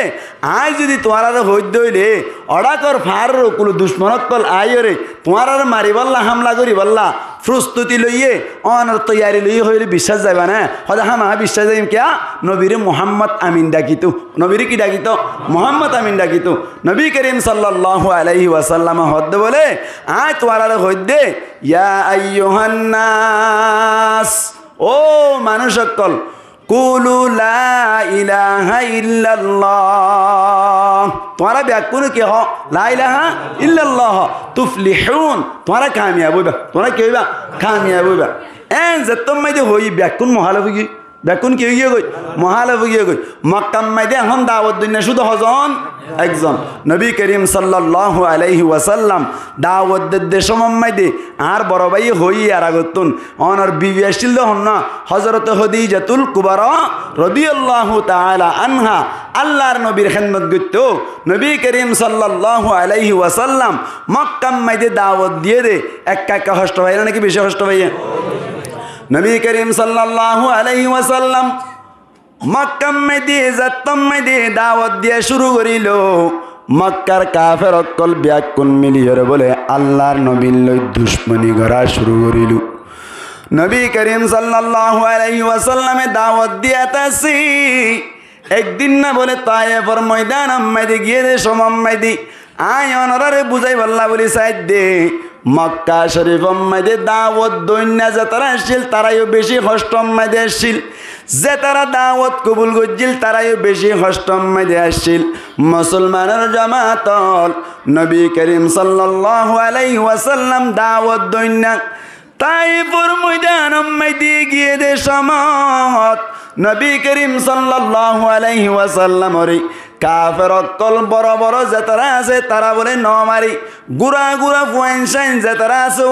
আই যদি তোমার হইদ হইলে অডাকর ফারুর কুল দুশ্মন অকল আইরে তোমার মারি বললা হামলা করি বললা প্রস্তুতি লইয়ে অনর তৈয়ারি লইয়ে হইলে বিশ্বাস যাবে না হদা হামা বিশ্বাস যাইম কিয়া নবীরে মুহাম্মদ আমিন ডাকিত নবীরে কি ডাকিত মুহাম্মদ আমিন ডাকিত নবী করিম সাল্লাল্লাহু আলাইহি ওয়াসাল্লাম হদ বলে আয় তোমার হইদ দে ইয়া আইয়ুহান নাস ও মানুষ সকল কুলু লা ইলাহা ইল্লাল্লাহ তোমারা ব্যাকুন কি হ লা ইলাহা ইল্লাল্লাহ তুফলিহুন তোমারা কামিয়াব হইবা তোমরা কি হইবা কামিয়াব হইবা এন যতম মাইদে হই ব্যাকুন মহালবগি ব্যাকুন কি হইয়া গই মহালবগি গই মক্কাম মাইদে এখন দাওয়াত দুনিয়া শুধু হজন একজন নবী করিম সাল্লাল্লাহু আলাইহি ওয়াসাল্লাম দাওয়াত দে সমম মাইদে আর বড় ভাই হই আর আগতুন অনর বিবি আসিল হন না হযরত খাদিজাতুল কুবরা রাদিয়াল্লাহু তাআলা আনহা আল্লাহর নবীর খিদমত করতো নবী করিম সাল্লাল্লাহু আলাইহি ওয়াসাল্লাম মক্কাম মাইদে দাওয়াত দিয়ে দে একা একা কষ্ট হয় নাকি বেশি কষ্ট হয় নবী করিম সাল্লাল্লাহু আলাইহি ওয়াসাল্লাম মক্কাম মাইদে যাত্তম মাইদে দাওয়াত দিয়ে শুরু করিল মক্কার কাফের অকল ব্যাকুণ মিলিয়রে বলে আল্লাহর নবীর লই দুশ্মনী করা শুরু করিল। নবী করিম সাল্লাল্লাহু আলাইহি ওয়াসাল্লামে দাওয়াত দিয়াতাছি। একদিন না বলে তায়েফের ময়দান আম্মাইদে গিয়ে দে সমাম্মাইদি আয় অনরারে বুঝাই বল্লা বলি সাইড দে মক্কা শরীফ আম্মাইদে দাওয়াত দৈন্যা যে তারা আসছিল তারাইও বেশি কষ্ট আম্মাইদে আসছিল, যে তারা দাওয়াত কবুল করছিল তারাইও বেশি কষ্ট আম্মাইদে আসছিল। মুসলমানের জামাতল নবী করিম সাল্লাল্লাহু আলাইহি ওয়াসাল্লাম দাওয়াত দৈন্যা তায়েফের ময়দান আম্মাইদে গিয়ে দে সমাত নবী করিম সাল্লাল্লাহু আলাইহি ওয়াসাল্লাম রে কাফের অকল বড় বড় যে তারা আছে তারা বলে নমারি গুড়া গুড়া ফুয়াইন যে তারা আছে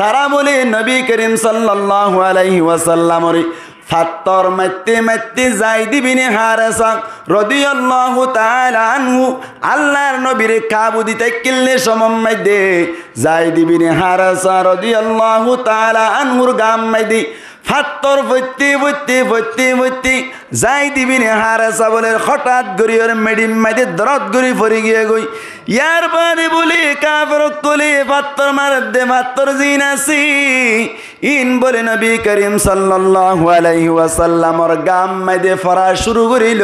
তারা বলে নবী করিম সাল্লাল্লাহু আলাইহি ওয়াসাল্লাম রে ফাত্তর মাইতে মাইতে যাইদ বিন হারেসা রাদিয়াল্লাহু তাআলা আনহু আল্লাহর নবীর কাবু দিতে কিল্লে সমম্মাই দে যাইদ বিন হারেসা রাদিয়াল্লাহু তাআলা আনহুর গাম মাইদি ফাত্তর ভর্তি ভর্তি ভর্তি ভর্তি যাইদ বিন হারেসা বলে হঠাৎ গরিয়র মেডিম মাইদে দরদ গরি পড়ে গিয়ে গই ইয়ার বাদে বলে কাফের কলে ফাত্তর মার দে ফাত্তর জিনাসি ইন বলে নবী করিম সাল্লাল্লাহু আলাইহি ওয়াসাল্লামর গাম মাইদে ফরা শুরু করিল।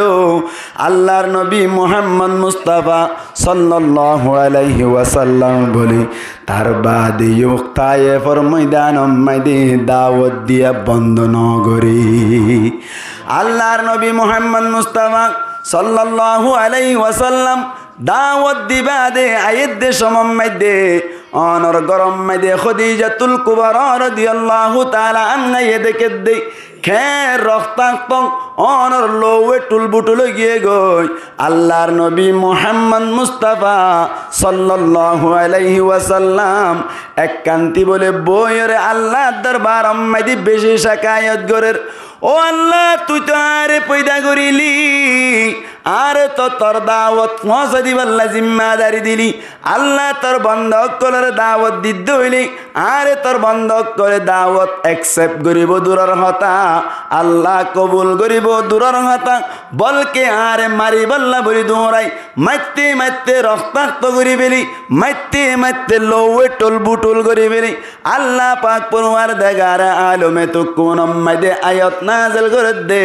আল্লাহর নবী মুহাম্মদ মুস্তাফা সাল্লাল্লাহু আলাইহি ওয়াসাল্লাম বলে তার বাদে তায়েফের ময়দান মাইদে দাওয়াত দিয়া বন্ধ নগরী। আল্লাহর নবী মুহাম্মদ মুস্তাফা সাল্লাল্লাহু আলাইহি ওয়াসাল্লাম দাওয়াত দিবা দে আয়াত দে সমম্মাই দে অনর গরম মাইদে খাদিজাতুল কুবরা রাদিয়াল্লাহু তাআলা আনহা এদিকে দে খের রক্তাক্ত অনর লোয়ে টুলবুটুল গিয়ে গই আল্লাহর নবী মুহাম্মদ মুস্তাফা সাল্লাল্লাহু আলাইহি ওয়াসাল্লাম এক কান্তি বলে বইরে আল্লাহ দরবার আম্মাইদি বেশি শাকায়াত গরের ও আল্লাহ তুই তো আরে পয়দা করিলি আরে তো তোর দাওয়াত পৌঁছে দিবার জিম্মাদারি দিলি আল্লাহ তোর বন্ধক করে দাওয়াত দিতে হইলি আরে তোর বন্ধক করে দাওয়াত অ্যাকসেপ্ট করিব দূরের হতা আল্লাহ কবুল করিব দূরের হতা বলকে আরে মারি বল্লা বলি দৌড়াই মাইতে মাইতে রক্তাক্ত করি ফেলি মাইতে মাইতে লৌয়ে টলবুটুল করি ফেলি আল্লাহ পাক পরওয়ার দেগার আলমে তো কোন মাইদে আয়াত নাযিল করে দে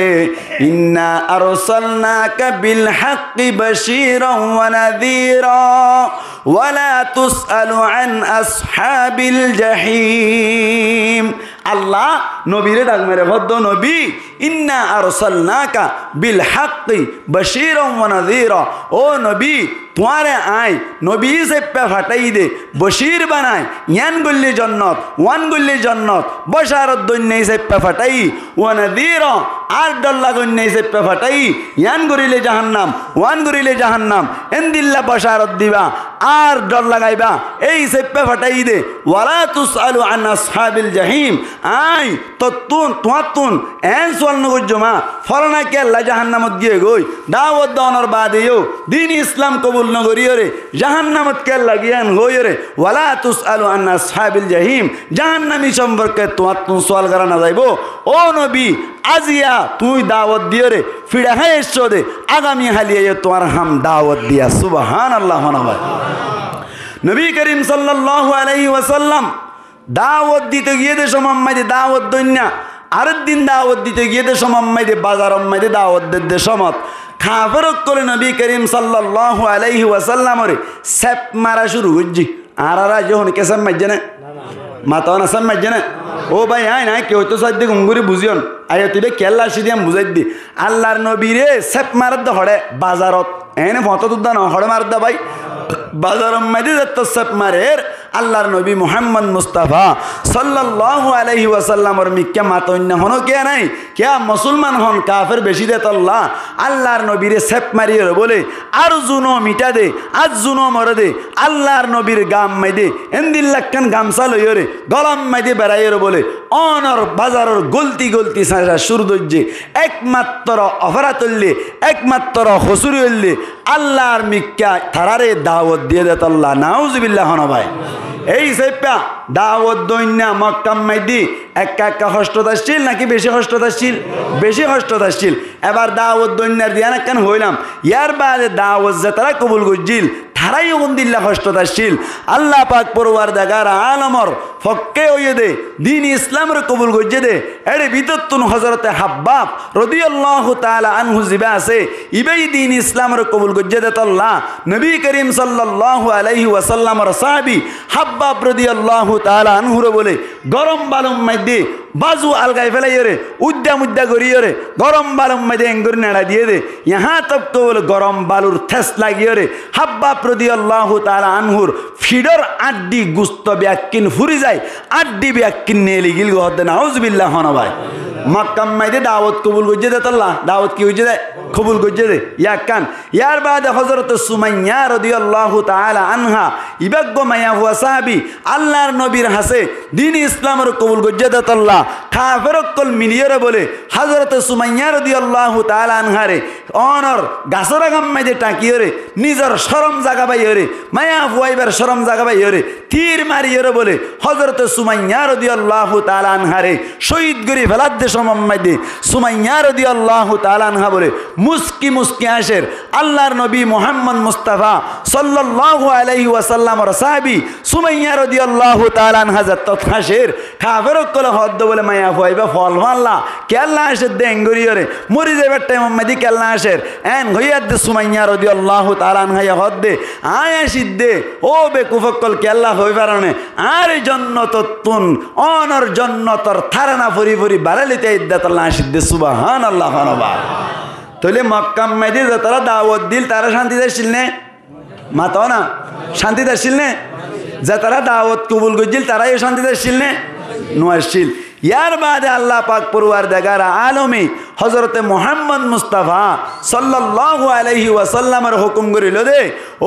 ইন্না আরসালনাকা বিল হাক্কি বাশীরান ওয়া নাযীরা ওয়ালা তুসআলু আন আসহাবিল জাহিম। আল্লাহ নবীরে ডাক মেরে ভদ্র নবী ইন্না আরসালনাকা বিল হাক্কি বাশীরান ওয়া নাযীরা ও নবী তোমারে আই নবী সে পে ফাটাই দে বশীর বানায় ইয়ান গল্লি জান্নাত ওয়ান গল্লি জান্নাত বশারত দন্নে সে পে ফাটাই ওয়া নাযীরা আর ডল্লা গন্নে সে পে ফাটাই ইয়ান গরিলে জাহান্নাম ওয়ান গরিলে জাহান্নাম এন্দিল্লা বশারত দিবা আর ডর লাগাইবা এই সে পে ফাটাই দে ওয়ালা তুসআলু আন আসহাবিল জাহিম আই ততুন তুয়াতুন এন সোয়াল নগর জমা ফরনা কে আল্লাহ জাহান্নামত গিয়ে গই দাওয়াত দাওয়ানোর বাদেও দিন ইসলাম কবুল নগরিও রে জাহান্নামত কে আল্লাহ গিয়ান হইও রে ওয়ালা তুসআলু আন আসহাবিল জাহিম জাহান্নামী সম্পর্কে তুয়াতুন সোয়াল করা না যাইব ও নবী আজিয়া তুই দাওয়াত দিও রে ফিরে হ্যাঁ এসছো দে আগামী হালিয়ে তোমার হাম দাওয়াত দিয়া সুবহানাল্লাহ নবী করিম সাল্লাল্লাহু আলাইহি ওয়াসাল্লাম দাওয়াত দিতে গিয়ে দে সমম্মাইদে দাওয়াত দন্যা আরেক দিন দাওয়াত দিতে গিয়ে দে সমম্মাইদে বাজার আম্মাইদে দাওয়াত দে সমত খাফরক করে নবী করিম সাল্লাল্লাহু আলাইহি ওয়াসাল্লাম রে সেপ মারা শুরু হজ্জি আরারা যখন কেসাম মাইজনে মাতাও না সাম মাইজনে ও ভাই আয় না কেউ তো সাধ্য গুঙ্গুরি বুঝিয়ন আয় তুই কেল্লা সিদিয়াম বুঝাই দি আল্লাহর নবী রে সেপ মারার দে হড়ে বাজারত এনে ফটো তুদ্দা না হড়ে মার দে ভাই বাজার মাইদে যত সেপ মারের আল্লাহর নবী মুহাম্মদ মুস্তাফা সাল্লাল্লাহু আলাইহি ওয়াসাল্লামর মিক্কা মাতন্য হনো কে নাই কে মুসলমান হন কাফের বেশি দে আল্লাহ আল্লাহর নবীরে সেপ মারিয়ে বলে আর জুনো মিটা দে আজ জুনো মরে দে আল্লাহর নবীর গাম মাইদে এন্দিল্লাকান গামসা লইও রে গলাম মাইদে বেড়াইয়ে বলে অনর বাজারের গলতি গলতি সারা শুরু দজ্জে একমাত্র অফরা তুললে একমাত্র হসুরি হইলে আল্লাহর মিক্কা থারারে দাওয়াত দিয়ে দে আল্লাহ নাউজুবিল্লাহ হন ভাই এই সেপা দাওয়াত দৈন্যা মক্কা মাইদি একা একা হস্তদাসীল নাকি বেশি হস্তদাসীল? বেশি হস্তদাসীল। এবার দাওয়াত দৈন্যার দিয়ান একখান হইলাম ইয়ার বাদে দাওয়াত যে তারা কবুল করছিল তারাই উন্দিল্লা হস্তদাসীল। আল্লাহ পাক পরওয়ারদিগার আলমর ফক্কে হইয়ে দে দিন ইসলামের কবুল করছে দে এর বিতত্তুন হযরতে হাব্বাব রাদিয়াল্লাহু তাআলা আনহু জিবা আছে ইবেই দিন ইসলামের কবুল করছে দে তল্লা নবী করিম সাল্লাল্লাহু আলাইহি ওয়াসাল্লামের সাহাবী হাব্বাব রাদিয়াল্লাহু তাআলা আনহুর বলে গরম বালুম মাইদে বাজু আলগাই ফেলাই রে উদ্যা মুদ্দা করিয়ে রে গরম বালুম মাইদে এঙ্গুর নেড়া দিয়ে দে ইহা তক তো বলে গরম বালুর ঠেস লাগিয়ে রে হাব্বাব রাদিয়াল্লাহু তাআলা আনহুর ফিডর আড্ডি গুস্ত ব্যাকিন ফুরি যায় আড্ডি ব্যাকিন নেলি গিল গহদে নাউজুবিল্লাহ হনা ভাই মক্কা মাইদে দাওয়াত কবুল করছে দে তল্লা দাওয়াত কি হইছে দে কবুল করছে দে ইয়া কান ইয়ার বাদে হযরত সুমাইয়া রাদিয়াল্লাহু তাআলা আনহা ইবাগ্গ মায়া হুয়া সাহাবী আল্লাহর নবীর হাসে দিন ইসলামের কবুল করছে দে তল্লা কাফের কল মিলিয়ে বলে হযরত সুমাইয়া রাদিয়াল্লাহু তাআলা আনহারে অনর গাছরা গাম মাইদে টাকিয়ে রে নিজের শরম জাগা পাইয়ে রে মায়া হুয়াইবার শরম জাগা পাইয়ে রে তীর মারিয়ে রে বলে হযরত সুমাইয়া রাদিয়াল্লাহু তাআলা আনহারে শহীদ করে ফেলার দে সমম্মাইদে সুমাইয়া রাদিয়াল্লাহু তাআলা আনহা বলে মুস্কি মুস্কি আসের আল্লাহর নবী মুহাম্মদ মুস্তাফা সাল্লাল্লাহু আলাইহি ওয়াসাল্লামের সাহাবী সুমাইয়া রাদিয়াল্লাহু তাআলা আনহা যত হাসের কাফের কল হদ বলে মায়া হইবা ফল মাল্লা কেল্লা আসে দেঙ্গরিয়ে রে মরি যাবার টাইম মাদি কেল্লা আসের এন হইয়াদ দে সুমাইয়া রাদিয়াল্লাহু তাআলা আনহা হদ দে আয়া সিদ্ধে ও বেকুফকল কেল্লা হই পারনে আর জান্নাত তুন অনর জান্নাতর থারানা ফরি ফরি বারালিতে ইদ্দাতাল্লাহ সিদ্ধে সুবহানাল্লাহ হনবা তাহলে মক্কা মাইদে যারা দাওয়াত দিল তারা শান্তি দাসিল নে মাতাও না শান্তি দাসিল নে যে তারা দাওয়াত কবুল করছিল তারাই শান্তি দাসিল নে নোয়াসিল ইয়ার বাদে আল্লাহ পাক পরওয়ারদিগার আলমী হযরতে মুহাম্মদ মুস্তাফা সাল্লাল্লাহু আলাইহি ওয়াসাল্লামের হুকুম করিল দে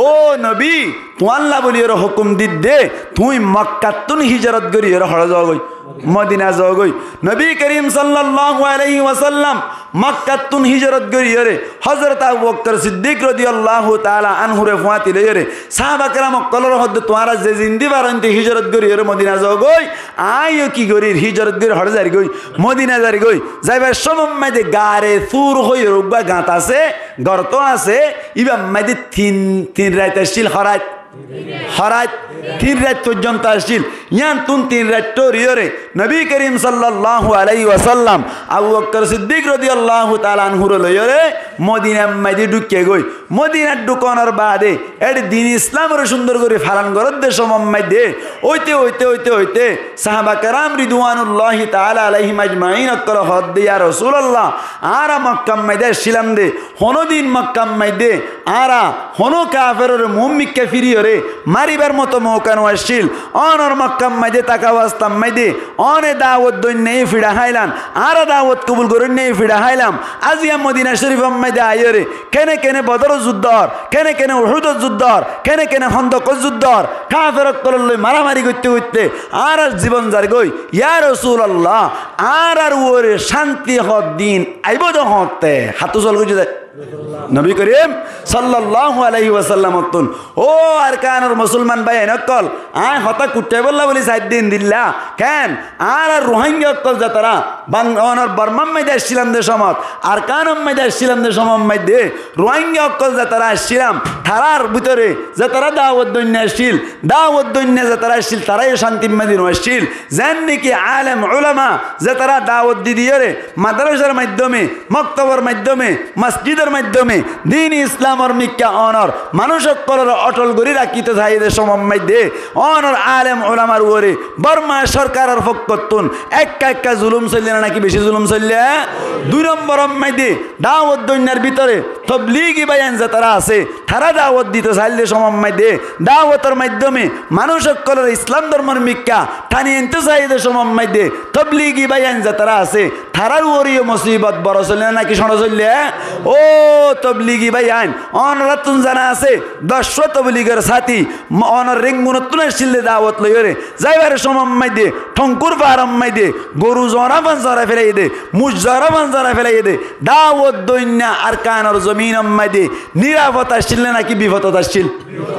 ও নবী তু আল্লাহ বলির হুকুম দিত দে তুই মক্কাতুন হিজরত করিয়ে হড় যাও গই মদিনা যাও গই নবী করিম সাল্লাল্লাহু আলাইহি ওয়াসাল্লাম মক্কাতুন হিজরত করিয়ে রে হযরত আবু বকর সিদ্দিক রাদিয়াল্লাহু তাআলা আনহুরে ফুয়াতি লইয়ে রে সাহাবা কেরাম কলর হদ তোমরা যে জিন্দি বারন্তে হিজরত করিয়ে রে মদিনা যাও গই আইও কি করি হিজরত করে হড় যাই গই মদিনা যাই গই যাইবার সময় দে গারে সুর হই রোগবা গাঁত আছে গর্ত আছে ইবা মাইদে তিন রাত আসছিল হরাত 3 রাত পর্যন্ত আসছিল ইয়ান তুন 3 রাত টোরিয়রে নবী করিম সাল্লাল্লাহু আলাইহি ওয়াসাল্লাম আবু বকর সিদ্দিক রাদিয়াল্লাহু তাআলা আনহু লইরে মদিনা মাইদে ঢুকে গই মদিনা ঢুকানোর বাদে এর দিন ইসলামের সুন্দর করে ফালান গরদ দেশ মাইদে হইতে সাহাবা কেরাম রিদওয়ানুল্লাহি তাআলা আলাইহিম আজমাইন আকল হদ ইয়া রাসূলুল্লাহ আরা মক্কা মাইদে ছিলাম দে হনো দিন মক্কা মাইদে আরা হনো কাফেরের মুমিককে ফিরিয়রে মারিবার মতো মৌকানো আসছিল অনর মক্কা মাইদে তাকাওয়াস্তাম মাইদে অনে দাওয়াত দই নেই ফিড়া হাইলাম আর দাওয়াত কবুল করে নেই ফিড়া হাইলাম আজিয়া মদিনা শরীফ মাইদে আইরে কেনে কেনে বদর যুদ্ধর কেনে কেনে উহুদ যুদ্ধর কেনে কেনে খন্দক যুদ্ধর কাফের কললৈ মারামারি করতে আর জীবন যার গই ইয়া রাসূলুল্লাহ আর ওরে শান্তি হদ দিন আইব দহতে হাতু চল গই যায় নবী করিম সাল্লাল্লাহু আলাইহি ওয়াসাল্লাম তুন ও আরকানুর মুসলমান ভাই নকল আয় হতা কুটে বললা বলি 7 দিন দিল্লা কেন আর রোহিঙ্গা কল যাতারা বাংলার বর্মা মধ্যে আসছিলাম দে সমত আরকানুম মধ্যে আসছিলাম দে সমম মধ্যে রোহিঙ্গা কল যাতারা আসছিলাম থারার ভিতরে যাতারা দাওয়াত দন্য আসছিল দাওয়াত দন্য যাতারা আসছিল তারাই শান্তি মদিন আসছিল জান নাকি আলেম উলামা যাতারা দাওয়াত দিয়ে রে মাদ্রাসার মাধ্যমে মক্তবের মাধ্যমে মসজিদ মাধ্যমে দিন ইসলামের মিক্কা অনর মানুষ সকলের অটল করি রাখিতে চাইদের সময় দে অনর আলেম ওলামার ওরে বর্মা সরকারের ফকতুন একা জুলুম চললে না নাকি বেশি জুলুম চললে 2 নম্বর দে দাওয়াত দৈন্যার ভিতরে তবলিগি বায়ান যারা আছে তারা দাওয়াত দিতে চাইলে সময় দে দাওয়াতের মাধ্যমে মানুষ সকলের ইসলাম ধর্মের মিক্কা টানি আনতে চাইদের সময় দে তবলিগি বায়ান যারা আছে তারার ওরিও মুসিবত বড় চললে নাকি শোনা চললে ও তবলিগি ভাই আইন অনরাতুন জানা আছে 10 তবলিগের সাথী অনর রেঙ্গুনতুন শিল্লে দাওয়াত লইরে যাইবার সময় দিয়ে ঠঙ্কুর পারাম্মাই দিয়ে গরু জরা বানজরা ফেলাই দে মুজরা বানজরা ফেলাই দে দাওয়াত দইন্না আর কানর জমিন আম্মাই দিয়ে নিরাপদ আসছিল নাকি বিপদ আসছিল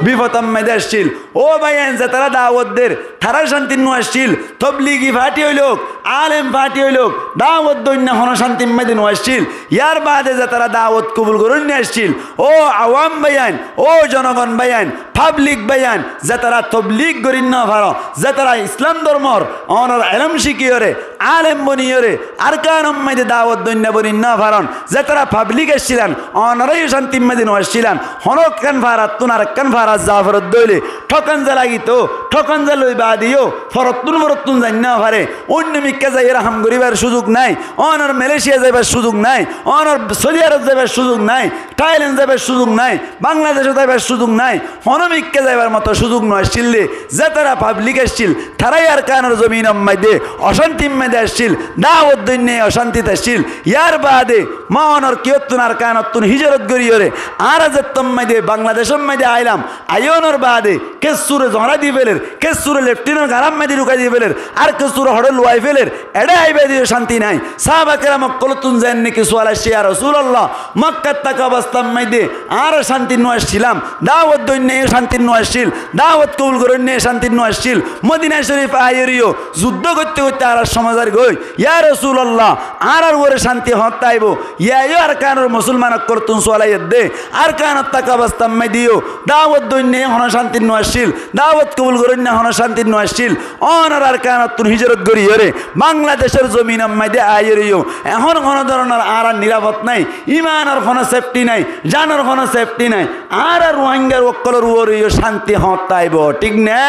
বিপদ আম্মাই দিয়ে আসছিল ও ভাই আইন যে তারা দাওয়াত দের তারা শান্তি নু আসছিল তবলিগি ফাটি হইলোক আলেম ফাটি হইলোক দাওয়াত দইন্না হন শান্তি আম্মাই দিয়ে নু আসছিল ইয়ার বাদে যে তারা দাওয়াত কবুল করুন নিয়ে আসছিল ও আওয়াম ভাইয়ান ও জনগণ ভাইয়ান পাবলিক ভাইয়ান যে তারা তবলিগ করিন না ভালো যে তারা ইসলাম ধর্মর অনর এলম শিখিয়রে আলেম বনিয়রে আর কানম মাইদে দাওয়াত দইন্না বনিন না ভারন যে তারা পাবলিক আসছিলেন অনরাই শান্তি মাইদে নু আসছিলেন হনক কান ভারাত তুনার কান ভারাত জাফরত দইলে ঠকান যা লাগিত ঠকান যা লই বাদিও ফরতুন জান না ভারে অন্য মিক্কা যাই রাহাম গরিবার সুযোগ নাই অনর মালয়েশিয়া যাইবার সুযোগ নাই অনর সৌদি আরব যাইবার সুযোগ নাই থাইল্যান্ড যাইবার সুযোগ নাই বাংলাদেশে যাইবার সুযোগ নাই হনমিককে যাইবার মতো সুযোগ নয় শিললে যে তারা পাবলিক আসছিল তারাই আর কানর জমিন মাইদে অশান্তি মাইদে আসছিল দাওয়াত দইন্নে অশান্তিতে আসছিল ইয়ার বাদে মা অনর কিয়তুন আর কানতুন হিজরত গরিয়রে আর আজতম মাইদে বাংলাদেশ মাইদে আইলাম আইয়নর বাদে কেসুরে জহরা দি ফেলের কেসুরে লেফটেন্যান্ট গারাম মাইদে রুকাই দি ফেলের আর কেসুরে হড়ে লুয়াই ফেলের এডা আইবে দিয়ে শান্তি নাই সাহাবা কেরাম কলতুন জান নাকি সুয়াল আসছে ইয়া রাসূলুল্লাহ মক্কাত তাকা অবস্থান মাইদে আর শান্তি নু আসছিলাম দাওয়াত দইন্নে শান্তি নু আসছিল দাওয়াত কবুল করে নিয়ে শান্তি নু আসছিল মদিনা শরীফ আইরিও যুদ্ধ করতে করতে আর সমাজের গই ইয়া রাসূলুল্লাহ আর ওরে শান্তি হতাইব ইয়া আর কানর মুসলমান করতুন সোয়ালাই দে আর কানত তাকা অবস্থান মাইদিও দাওয়াত দইন্নে হন শান্তি নু আসছিল দাওয়াত কবুল করে নিয়ে হন শান্তি নু আসছিল অনর আর কানতুন হিজরত গরিয়রে বাংলাদেশের জমিন মাইদে আইরিও এখন কোন ধরনের আর নিরাপদ নাই ইমান আর কোন সেফটি নাই জানার কোন সেফটি নাই আর রোহিঙ্গার ওকলর ওরিও শান্তি হতাইব ঠিক না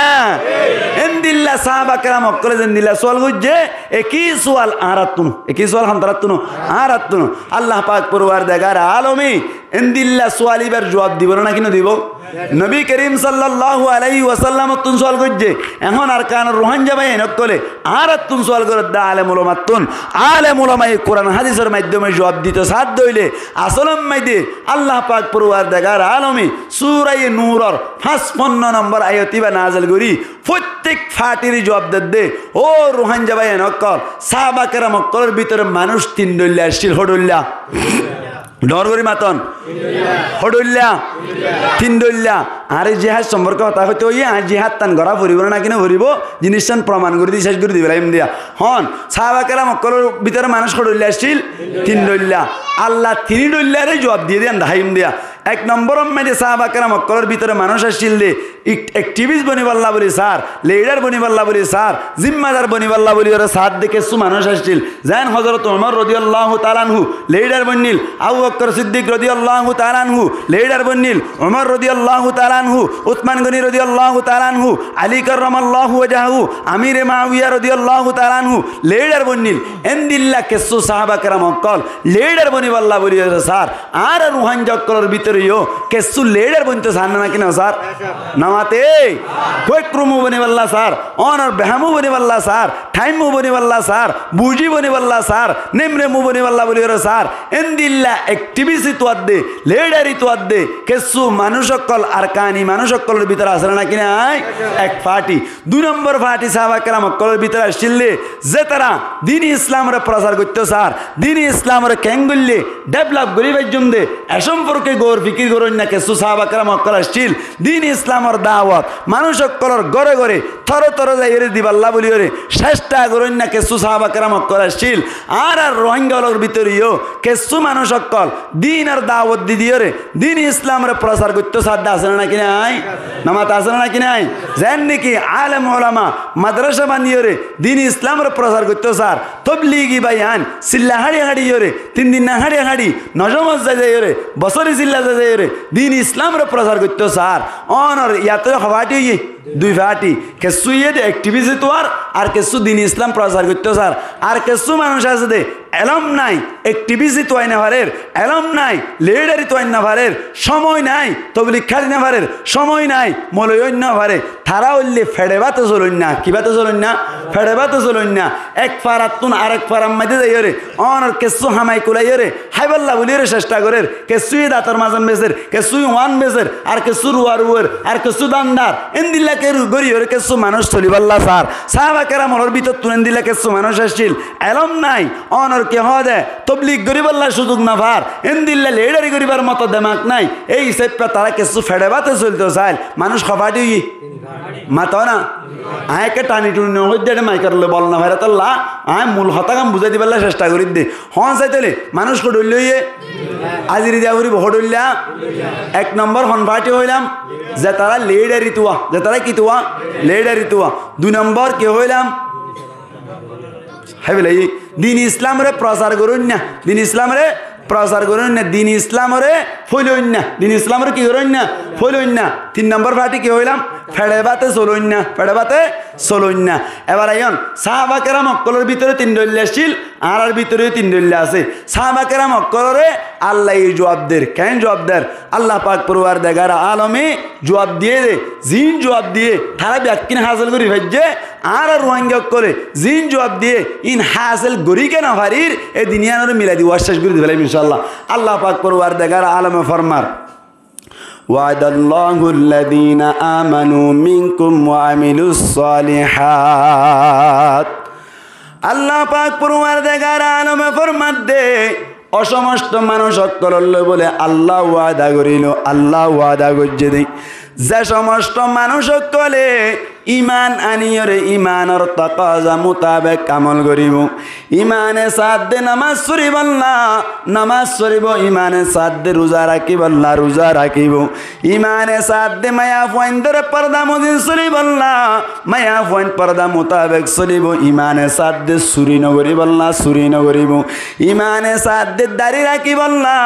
এন্দিল্লা সাহাবা কেরাম অকলে এন্দিল্লা সোয়াল গুজে একই সোয়াল আরাতুন একই সোয়াল হান্তারাতুন আরাতুন আল্লাহ পাক পরওয়ারদিগার আলমী এন্দিল্লা সোয়ালিবার জবাব দিব না কিনো দিব নবী করিম সাল্লাল্লাহু আলাইহি ওয়াসাল্লাম তুন সোয়াল গুজে এখন আর কান রোহিঙ্গা ভাই নকলে আরাতুন সোয়াল করে দা আলেম উলামাতুন আলেম উলামায়ে কোরআন হাদিসের মাধ্যমে জবাব দিতে সাথ দইলে আসলম মাইদে আল্লাহ পাক পরওয়ারদিগার আলমী সূরা নূরের 55 নম্বর আয়াতিবা নাযিল করি প্রত্যেক ফাটির জবাব দে ও রোহিঙ্গা ভাই নকল সাহাবা কেরাম অকলের ভিতরে মানুষ তিন দইলা আসছিল হডুল্লা ডরগরি মাতন হডুল্লা তিন দইলা আর জিহাদ সম্পর্কে কথা হইতে ওই জিহাদ তান গড়া ফুরিব না কিনা ফুরিব জিনিস প্রমাণ করে দিয়ে শেষ করে দিবে দিয়া হন সাহাবা কেরাম অকলের ভিতরে মানুষ হডুল্লা আসছিল তিন দইলা আল্লাহ তিনি দইলারে জবাব দিয়ে দেন দাহিম দিয়া এক নম্বর মেয়েদের সাহাবা কেরাম অকলের ভিতরে মানুষ আসছিল দে অ্যাক্টিভিস্ট বনিবাল্লা বলি স্যার লিডার বনিবাল্লা বলি স্যার জিম্মাদার বনিবাল্লা বলি ওরা সাথ দেখে মানুষ আসছিল যেন হযরত ওমর রাদিয়াল্লাহু তাআলা আনহু লিডার বনিল আবু বকর সিদ্দিক রাদিয়াল্লাহু তাআলা আনহু লিডার বনিল ওমর রাদিয়াল্লাহু তাআলা আনহু উসমান গনি রাদিয়াল্লাহু তাআলা আনহু আলী কাররামাল্লাহু ওয়াজহু আমির মুআবিয়া রাদিয়াল্লাহু তাআলা আনহু লিডার বনিল এন্দিল্লা কেসু সাহাবা কেরাম অকল লিডার বনিবাল্লা বলি স্যার আর রোহিঙ্গা অকলের ভিতরে কেসু লিডার বনতে জান না কিনা স্যার নামাতে কই ক্রমু বনিবাল্লা স্যার অনর বেহামু বনিবাল্লা স্যার টাইমু বনিবাল্লা স্যার বুঝি বনিবাল্লা স্যার নেমরে মু বনিবাল্লা বলি স্যার এন্দিল্লা অ্যাক্টিভিটি তো আদে লিডারি তো আদে কেসু মানুষ অকল আর কানি মানুষ অকলের ভিতরে আসে না কিনা এক ফাটি দুই নম্বর ফাটি সাহাবা কেরাম অকলের ভিতরে আসছিল যে তারা দিন ইসলামের প্রচার করতে স্যার দিন ইসলামের ক্যাঙ্গুল্লে ডেভেলপ করিবার জন্য এ সম্পর্কে গৌর ফিকির করুন না কেসু সাহাবা কেরাম অকল আসছিল দিন ইসলামের দাওয়াত মানুষ অকলের ঘরে ঘরে থর থর যাই দিবাল্লা বলি ওরে চেষ্টা করুন না কেসু সাহাবা কেরাম অকল আসছিল আর রোহিঙ্গার ভিতরেও কেসু মানুষ অকল দিন আর দাওয়াত দি দিয়ে রে দিন ইসলামের প্রচার করতে সাধ্য আছে না কি নাই নামাত আছে না কি নাই যেন নাকি আলেম ওলামা মাদ্রাসা বানিয়ে রে দিন ইসলামের প্রচার করতে স্যার তবলিগি বাইয়ান সিল্লা হাড়ি হাড়ি রে 3 দিন না হাড়ি হাড়ি নজমত যাই রে বছরে জিল্লা যাই রে দিন ইসলামের প্রচার করতে স্যার অনর ইয়াতে হওয়াটি দুই ফাটি কেসু ইয়ে অ্যাক্টিভিটি তো আর কেসু দিন ইসলাম প্রচার করতে স্যার আর কেসু মানুষ আছে দে এলম নাই অ্যাক্টিভিটি তো আইনা পারের এলম নাই লিডারি তো আইনা পারের সময় নাই তবলিগ খালি না পারের সময় নাই মলয় না পারে তারা হইলে ফেড়ে বাতে চলুন না কি বাতে চলুন না ফেড়ে বাতে চলুন না এক ফারাতুন আরেক ফারাম মাঝে যাই রে অনর কেসু হামাই কুলাই রে হাইবাল্লা বলি রে চেষ্টা করে কেসুই দাঁতর মাজন বেসের কেসুই ওয়ান বেসের আর কেসু রুয়ার উয়ের আর কেসু দান্দার এন্দিল্লা কে গড়ি ওরে কেসু মানুষ চলিবাল্লা স্যার সাহাবাকেরা মনের ভিতর তুলেন দিলা কেসু মানুষ আসছিল এলম নাই অনর কে হদে তবলিগ গরিবাল্লা সুযোগ না ভার এন্দিল্লা লেডারি গরিবার মতো দেমাক নাই এই সেপ্পা তারা কেসু ফেড়ে বাতে চলতে চাইল মানুষ খপাটি মাতো না আয়কে টানি টুনি হইতে মাইকারলে বল না ভাইরা তাল্লা আয় মূল হতাকাম বুঝাই দিবার চেষ্টা করি দে হন চাইতে মানুষ কটল আজিরি দিয়া করি হটল্লা এক নম্বর হনফাটি হইলাম যে তারা লেডারি তুয়া যে তারা কি তুয়া লেডারি তুয়া দুই নম্বর কে হইলাম হ্যাঁ বলে দিন ইসলামরে প্রচার করুন না দিন ইসলামরে প্রচার করুন না দিন ইসলামরে ফলুন না দিন ইসলামরে কি করুন না ফলুন না তিন নম্বর ফাটি কি হইলাম ফেড়ে বাতে চলুন না ফেড়ে বাতে চলুন না এবার আইন সাহাবাকেরা মক্কলের ভিতরে তিন দল্লা আসছিল আর ভিতরে তিন দল্লা আছে সাহাবাকেরা মক্কলরে আল্লাহ জবাব দের কেন জবাব দের আল্লাহ পাক পরওয়ারদিগার আলমে জবাব দিয়ে দে জিন জবাব দিয়ে তারা ব্যাকিন হাসিল করি ভাজ্যে আর রোহিঙ্গা করে জিন জবাব দিয়ে ইন হাসিল গরি কেন হারির এই দুনিয়ার মিলাই দিব শেষ করে দিবেন ইনশাআল্লাহ আল্লাহ পাক পরওয়ারদিগার আলমে ফরমার وعد الله الذين آمنوا منكم وعملوا الصالحات আল্লাহ পাক পরওয়ারদিগার আলমে ফরমান দে অসমস্ত মানুষ অকলল বলে আল্লাহ ওয়াদা করিল আল্লাহ ওয়াদা করছে দে যে সমস্ত মানুষ কলে ইমান আনিয়রে ইমানর তাকাজা মোতাবেক আমল করিব ইমানে সাদে নামাজ পড়িব না নামাজ পড়িব ইমানে সাদে রোজা রাখিব না রোজা রাখিব ইমানে সাদে মায়া ফাইন্দরে পর্দা মদিন চলিব না মায়া ফাইন পর্দা মোতাবেক চলিব ইমানে সাদে চুরি নকরিব না চুরি নকরিব ইমানে সাদে দাড়ি রাখিব না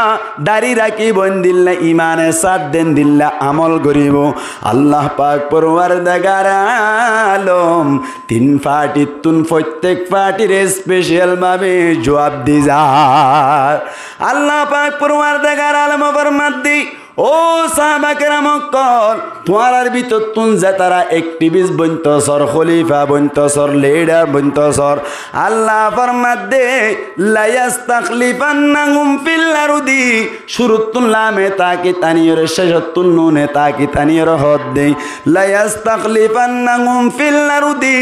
দাড়ি রাখিব দিল্লা ইমানে সাদে দিল্লা আমল করিব আল্লাহ পাক পরওয়ারদিগার আলম তিন ফাটি তুন প্রত্যেক ফাটির স্পেশাল ভাবে জবাব দি যায় আল্লাহ পাক পরওয়ারদিগার আলম ফরমান দি ও সাহাবাকেরাম কল তোমার ভিতর তুন যে তারা অ্যাক্টিভিস্ট বন্তসর খলিফা বন্তসর লিডার বন্তসর আল্লাহ ফরমাত দে লা ইস্তাখলিফান্নাহুম ফিল আরদি শুরুতুন লামে তাকি তানিয়র শেষতুন নুনে তাকি তানিয়র হদ দে লা ইস্তাখলিফান্নাহুম ফিল আরদি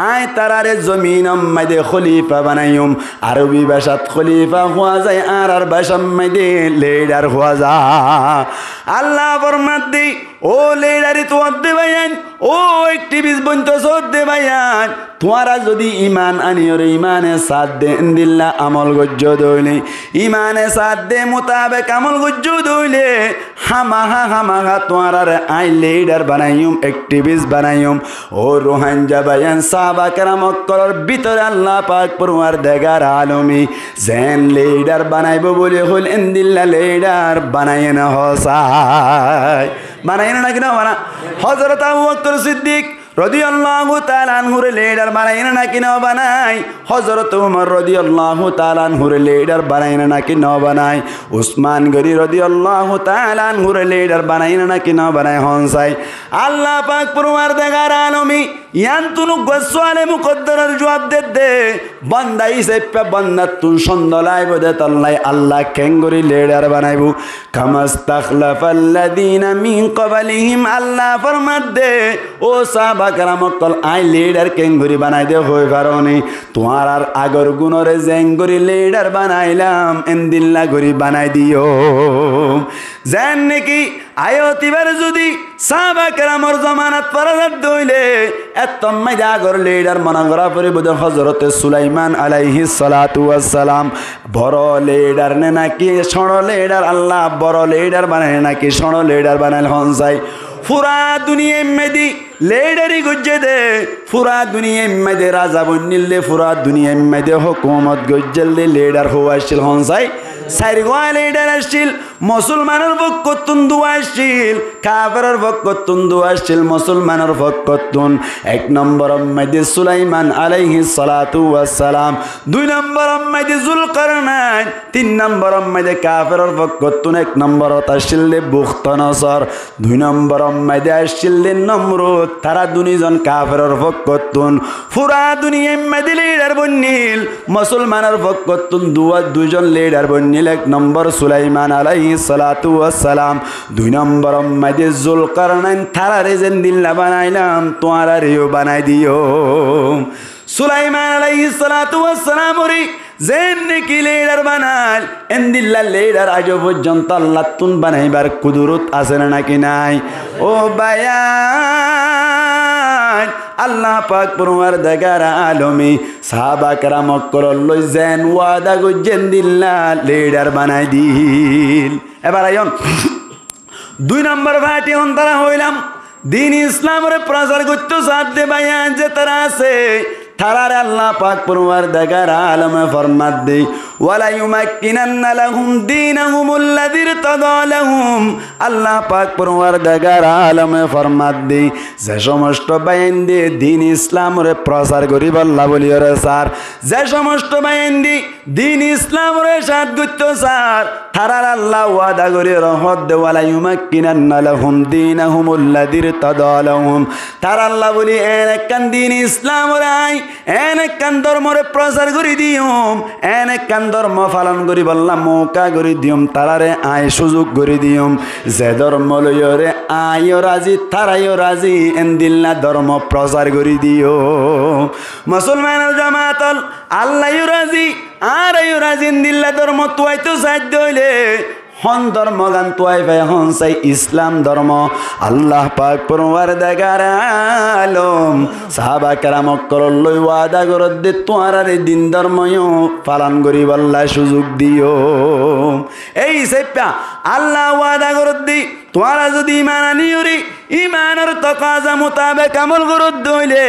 আয় তারারে জমিন মাইদে খলিফা বানাইম আরবি ভাষাত খলিফা হওয়া যায় আর ভাষা মাইদে লিডার হওয়া যায় আল্লাহ ফরমাত দি ও লেডারি তো দে ভাইয়ান ও অ্যাক্টিভিস্ট বন্তস দে ভাইয়ান তোমারা যদি ইমান আনিয়রে ইমানে সাথ দে দিল্লা আমল গজ্জ দইলে ইমানে সাথ দে মোতাবেক আমল গজ্জ দইলে হামাহা তোমারা আই লিডার বানাইম অ্যাক্টিভিস্ট বানাইম ও রোহানজা ভাইয়ান সাহাবা কেরাম করার ভিতরে আল্লাহ পাক পরওয়ারদিগার আলমী জেন লিডার বানাইব বলে হল দিল্লা লিডার বানাই না হসাই বানাই না কিনা বানা হযরত আবু বকর সিদ্দিক রাদিয়াল্লাহু তাআলা আনহুর লিডার বানাই না কিনা বানাই হযরত ওমর রাদিয়াল্লাহু তাআলা আনহুর লিডার বানাই না কিনা বানাই উসমান গনি রাদিয়াল্লাহু তাআলা আনহুর লিডার বানাই না কিনা বানাই হনসাই আল্লাহ পাক পরওয়ারদিগার আলমী ইয়ান্তুনু গসওয়ালে মুকদ্দরের জবাব দে বান্দাই সেপে বান্দা তুন সন্দলাই বদে তল্লাই আল্লাহ কেঙ্গরি লিডার বানাইবো কামাস্তাখলাফাল্লাযীনা মিন ক্বাবলিহিম আল্লাহ ফরমাত দে ও সাহাবা কেরাম কল আই লিডার কেঙ্গরি বানাই দে হই পারোনি তোমার আর আগর গুণরে জেঙ্গরি লিডার বানাইলাম এন্দিল্লা গরি বানাই দিও জান নাকি আয়তিবার যদি সাহাবা কেরামর জামানাত পরাজাত দইলে এতম্মাই আগর লিডার মনা করা পরিবদ হযরতে সুলাইমান আলাইহিস সালাতু ওয়াস সালাম বড় লিডার নে নাকি ছোট লিডার আল্লাহ বড় লিডার বানায় নাকি ছোট লিডার বানাইল হনসাই পুরা দুনিয়া মেদি লেডারি গজ্জে দে পুরা দুনিয়া মেদে রাজা বনিলে পুরা দুনিয়া মেদে হুকুমত গজ্জল দে লিডার হওয়াছিল হনসাই সাইরগোয়া লিডার আসছিল মুসলমানের পক্ষতুন দুয়াশিল কাফেরের পক্ষতুন দুয়াশিল মুসলমানের পক্ষতুন এক নম্বর মধ্যে সুলাইমান আলাইহিস সালাতু ওয়াস সালাম দুই নম্বর মধ্যে যুলকারনাইন তিন নম্বর মধ্যে কাফেরের পক্ষতুন এক নম্বর তাশিল বুখতানাসর দুই নম্বর মধ্যে আসিল নমরুদ তারা দুইজন কাফেরের পক্ষতুন পুরা দুনিয়ার মধ্যে লিডার বনিল মুসলমানের পক্ষতুন দুইজন লিডার বনিল এক নম্বর সুলাইমান আলাইহিস সালাতু ওয়াস সালাম দুই নম্বর মধ্যে যুলকারনাইন তারারে যেন দিল্লা বানাইলাম তোমারেও বানাই দিও সুলাইমান আলাইহিস সালাতু ওয়াস সালাম ওরে যেন কি লিডার বানাল এন্দিল্লা লিডার আজ পর্যন্ত আল্লাহ তুন বানাইবার কুদরত আছে নাকি নাই ও বায়ান আল্লাহ পাক পরওয়ারদিগার আলমী সাহাবা কেরামক করল যেন ওয়াদা গজেন দিল্লা লিডার বানাই দিল এবার আইন দুই নম্বর ভাটি অন্তরা হইলাম দিন ইসলামের প্রচার করতে সাথে বায়ান যে তারা আছে তারারে আল্লাহ পাক পরওয়ারদিগার আলমে ফরমাত দে ওয়ালা ইউমাক্কিনান্না লাহুম দীনাহুমুল্লাযী ইরতাদা লাহুম আল্লাহ পাক পরওয়ারদিগার আলমে ফরমাত দে যে সমস্ত বায়ানদি দিন ইসলামের প্রচার করিব আল্লাহ বলিওরে স্যার যে সমস্ত বায়ানদি দিন ইসলামের সাথ করতে স্যার তারার আল্লাহ ওয়াদা করে রহমত দে ওয়ালা ইউমাক্কিনান্না লাহুম দীনাহুমুল্লাযী ইরতাদা লাহুম তার আল্লাহ বলি একখান দিন ইসলামের আই এনেকান ধর্মরে প্রচার করে দিওম এনেকান ধর্ম পালন করি বললাম মৌকা করে দিওম তারারে আয় সুযোগ করে দিওম যে ধর্ম লইরে আয়ও রাজি তারাইও রাজি এন্দিল্লা ধর্ম প্রচার করে দিও মুসলমানের জামাতল আল্লাহও রাজি আর আইও রাজি এন্দিল্লা ধর্ম তুই তো সাধ্য হইলে হন ধর্ম গান তুই ভাই হন চাই ইসলাম ধর্ম আল্লাহ পাক পরওয়ারদিগার আলম সাহাবা কেরামক করল ওয়াদা করত দে তোমারে দিন ধর্মও পালন করি আল্লাহ সুযোগ দিও এই সেপা আল্লাহ ওয়াদা করত দি তোমারা যদি ইমান আনিওরি ইমানের তকাজা মোতাবেক আমল করত দইলে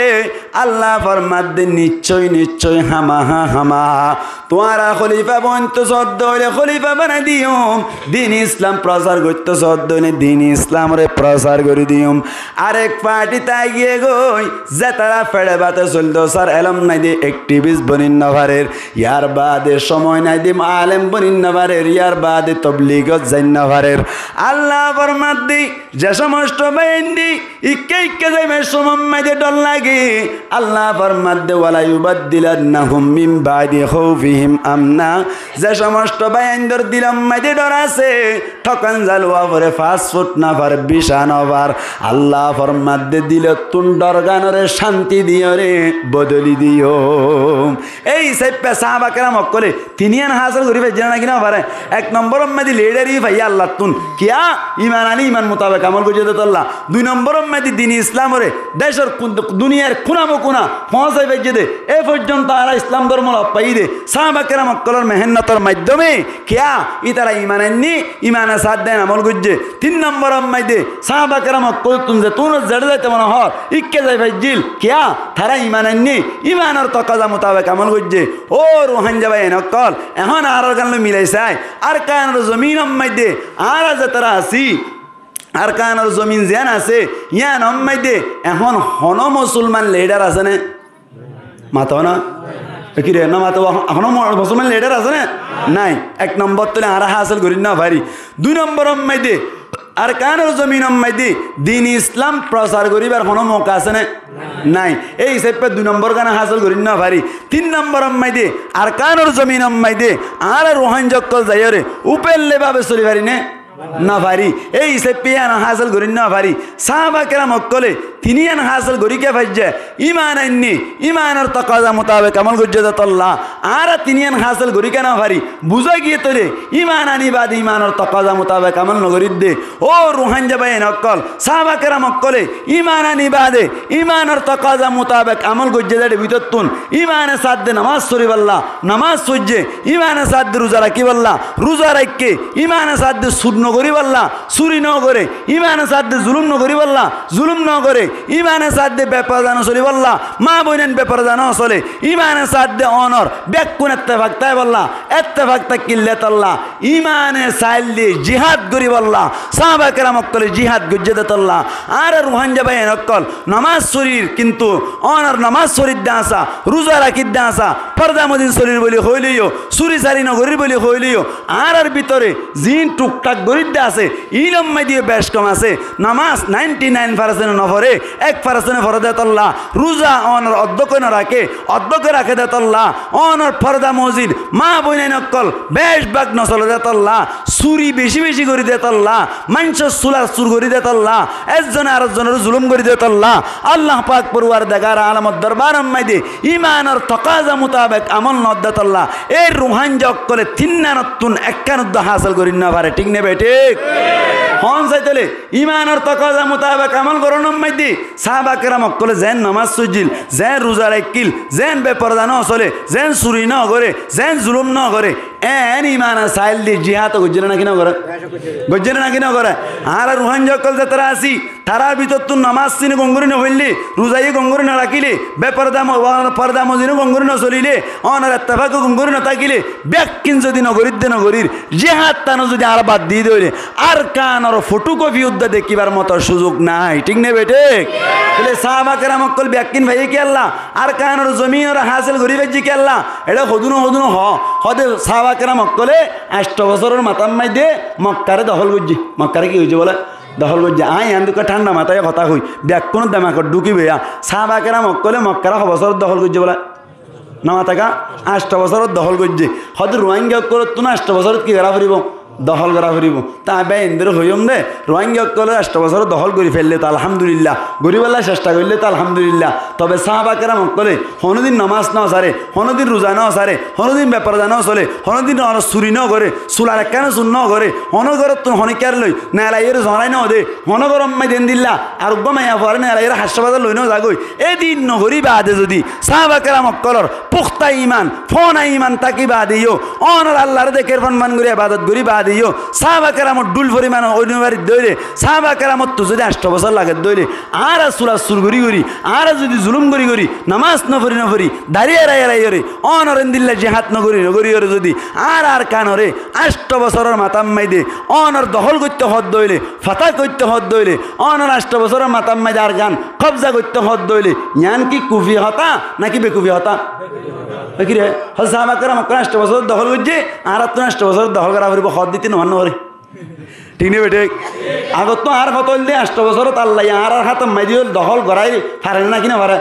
আল্লাহ ফরমাত দে নিশ্চয় নিশ্চয় হামা হামা তোমারা খলিফা বন্ত সদ্দ হইলে খলিফা বানাই দিও দিন ইসলাম প্রচার করতে সদ্দ হইলে দিন ইসলামরে প্রচার করে দিও আরেক পার্টি তাই গিয়ে গই যে তারা ফেড়ে বাতে চলতো স্যার এলম নাই দিয়ে অ্যাক্টিভিস্ট বনিন নভারের ইয়ার বাদে সময় নাই দিয়ে আলেম বনিন নভারের ইয়ার বাদে তবলিগত যাই নভারের আল্লাহ ফরমাত দি যে সমস্ত বাইন্দি ইকে ইকে যাইবে সমম্মাইদে ডর লাগে আল্লাহ ফরমাত দে ওয়ালা ইউবাদদিলান্নাহুম মিন বাদি খাউফিহিম আমনা যে সমস্ত বাইন্দর দিলাম মাইদে ডর আছে ঠকান জালওয়া পরে 5 ফুট না পার বিশান ওভার আল্লাহ ফরমাত দে দিল তুন ডর গানরে শান্তি দিও রে বদলি দিও এই সেপে সাহাবা কেরামক কলে তিনিয়ান হাসিল করিবে জানা কিনা পারে এক নম্বর মাদি লিডারই ভাই আল্লাহ তুন কিয়া ইমান আনি ইমান মোতাবেক আমল করতে আল্লাহ দুই নম্বর মাদি দিন ইসলামরে দেশের দুনিয়ার কোনামো কোনা পৌঁছাই বেজে দে এ পর্যন্ত তারা ইসলাম ধর্ম পাই দে সাহাবা কেরামক কলর মেহনতর মাধ্যমে কিয়া ই তারা ইমান আননি ইমানে সাথ দেন আমল করছে তিন নম্বর মাইদে সাহাবা কেরামক কলতুন যে তুন জড় যাইতে মনে হর ইকে যাই ভাই জিল কিয়া তারা ইমান আননি ইমানের তকাজা মোতাবেক আমল করছে ও রোহান যাবাই নকল এখন আর গান মিলাইছে আর কায়নের জমিন মাইদে আর যে তারা আসি আর কায়নের জমিন যেন আছে ইয়ান মাইদে এখন হন মুসলমান লিডার আছে না মাতো না কি রে না মাতো এখন মুসলমান লিডার আছে না নাই এক নম্বর তুলে আর হাসিল করি না ভারি দুই নম্বর মাইদে আর কানের জমিন মাইদে দিন ইসলাম প্রচার করিবার কোনো মৌকা আছে না নাই এই সেপে দুই নম্বর গানে হাসিল করি না ভারি তিন নম্বর মাইদে আর কানের জমিন মাইদে আর রোহান জক্কল যাইরে উপেললে ভাবে চলি পারি না ভারি এই সেপিয়ান হাসিল করি না ভারি সাহাবা কেরামক কলে তিনিয়ান হাসিল করি কে ভাইজে ইমান আইনি ইমানের তকাজা মোতাবেক আমল করছে তল্লা আর তিনিয়ান হাসিল করি কেন ভারি বুঝা গিয়ে তোলে ইমান আনি বাদ ইমানের তকাজা মোতাবেক আমল নগরী দে ও রুহান যাবাই নকল সাহাবা কেরামক কলে ইমান আনি বাদে ইমানের তকাজা মোতাবেক আমল করছে যাতে ভিতর তুন ইমানে সাথ দে নামাজ সরি বললা নামাজ সহ্যে ইমানে সাথ দে রোজা রাখি বললা রোজা রাখকে ইমানে সাথ দে সুদ নগরী বললা চুরি ন করে ইমানে সাথে জুলুম নগরী বললা জুলুম ন করে ইমানে সাথে ব্যাপার জানো চলি বললা মা বইনেন ব্যাপার জানো চলে ইমানে সাথে অনর বেকুন এত্তেফাক তাই বললা এত্তেফাক কিল্লে তল্লা ইমানে সাইল দিয়ে জিহাদ করি বললা সাহাবা কেরাম অক্কলে জিহাদ গুজ্জে দেতল্লা আর রুহানজা ভাই অক্কল নামাজ শরীর কিন্তু অনর নামাজ শরীর দে আসা রোজা রাখির দে আসা পর্দা মদিন শরীর বলি হইলিও চুরি চারি নগরীর বলি হইলিও আর ভিতরে জিন টুকটাক গরিব দে আছে ইলম্মাই দিয়ে বেশ কম আছে নামাজ 99% নফরে 1% ফরদে তল্লা রোজা অনর অধ্যক্ষ ন রাখে অধ্যক্ষ রাখে দে তল্লা অনর পর্দা মসজিদ মা বইনাই নকল বেশ বাগ নচলে দে তল্লা চুরি বেশি বেশি করে দে তল্লা মানুষের চুলার চুর করে দে তল্লা একজনে আরেকজনের জুলুম করে দে তল্লা আল্লাহ পাক পরওয়ার দেগার আলামত দরবার আম্মাই দে ইমানের তকাজা মোতাবেক আমল নদ দে তল্লা এই রুহান জক্কলে তিন্নানতুন একানদ্দ হাসিল করি না পারে ঠিক নেবে ঠিক হন চাইতলে ইমানের তকাজা মোতাবেক আমল করন আম্মাই দি সাহাবা কেরাম অক্কলে যেন নামাজ সুজিল যেন রোজা রাখিল যেন বেপরদা ন চলে যেন চুরি ন করে যেন জুলুম ন করে এন ইমানের সাইল দি জিহাদ গজ্জের নাকি না করে গজ্জের নাকি না করে আর রুহান জক্কল যে তারা আসি তারার ভিতর তুন নামাজ চিনি গঙ্গুরি ন হইলি রোজাই গঙ্গুরি ন রাখিলে বেপরদা পর্দা মজিনু গঙ্গুরি ন চলিলে অনার এত্তেফাক গঙ্গুরি ন থাকিলে ব্যাকিন যদি নগরীর দে নগরীর জিহাদ তানো যদি আর বাদ দিয়ে দইলে আর কানর ফটোকপি উদ্দা দেখিবার মতো সুযোগ নাই ঠিক নেবে ঠিক তাহলে সাহাবা কেরাম অক্কল ব্যাকিন ভাই কি আল্লাহ আর কানর জমিনের হাসিল করি ভাই কি আল্লাহ এটা হদুনো হদে সাহাবা কেরাম অক্কলে 8 বছরের মাতাম্মাই দিয়ে মক্কারে দখল করছি মক্কারে কি হয়েছে বলে দখল করছে আই আন্দুকা ঠান্ডা মাথায় কথা হই ব্যাক কোনো দামাকর ঢুকি বেয়া সাহাবা কেরাম অক্কলে মক্কারা বছর দখল করছে বলে না মাথাকা 8 বছরত দখল করছে হয়তো রোহিঙ্গা করত তো না 8 বছরত কি করা ফুরিব দখল করা ফুরিব তা বে ইন্দ্র হইম দে রোহিঙ্গা করলে 8 বছর দখল করে ফেললে তো আলহামদুলিল্লাহ গরিবাল্লাহ চেষ্টা করলে তো আলহামদুলিল্লাহ তবে সাহাবা কেরাম অক্কলে হনদিন নামাজ নাও সারে হনদিন রোজা নাও সারে হনদিন ব্যাপার জানাও চলে হনদিন চুরি ন করে চুলার কেন চুর ন করে হনগরত তো হনিকার লই নেলাইয়ের জড়াই ন দে হনগরম মাই দেন দিল্লা আর মাইয়া পরে নেলাইয়ের হাসপাতাল লই ন যাগই এদিন নহরি বাদে যদি সাহাবা কেরাম অক্কলর পুখতা ইমান ফোনা ইমান তাকি বাদিও অনর আল্লাহর দেখের ফনমান করে ইবাদত করি দিও সাহাবা কেরামত ডুল পরিমাণ অনিবার্য দইলে সাহাবা কেরামত তো যদি 8 বছর লাগে দইলে আর চুলা চুর করি করি আর যদি জুলুম করি করি নামাজ নফরি দাঁড়িয়ে রাইরে অনরেন দিল্লা জিহাদ নগরি ওরে যদি আর কানরে 8 বছরের মাতাম্মাই দে অনর দখল করতে হদ দইলে ফাতা করতে হদ দইলে অনর 8 বছরের মাতাম্মাই আর গান কবজা করতে হদ দইলে ইয়ান কি কুফি হতা নাকি বেকুফি হতা কি রে সাহাবা কেরামত 8 বছর দখল করছে আর 8 বছর দখল করা ফুরিব হদ দিতে নহান্ন করে ঠিক নেবে ঠিক আগত তো আর হতল দিয়ে 8 বছরত আল্লাহ আর হাতম মাই দিয়ে দখল করাই ফারে না কিনা ফারে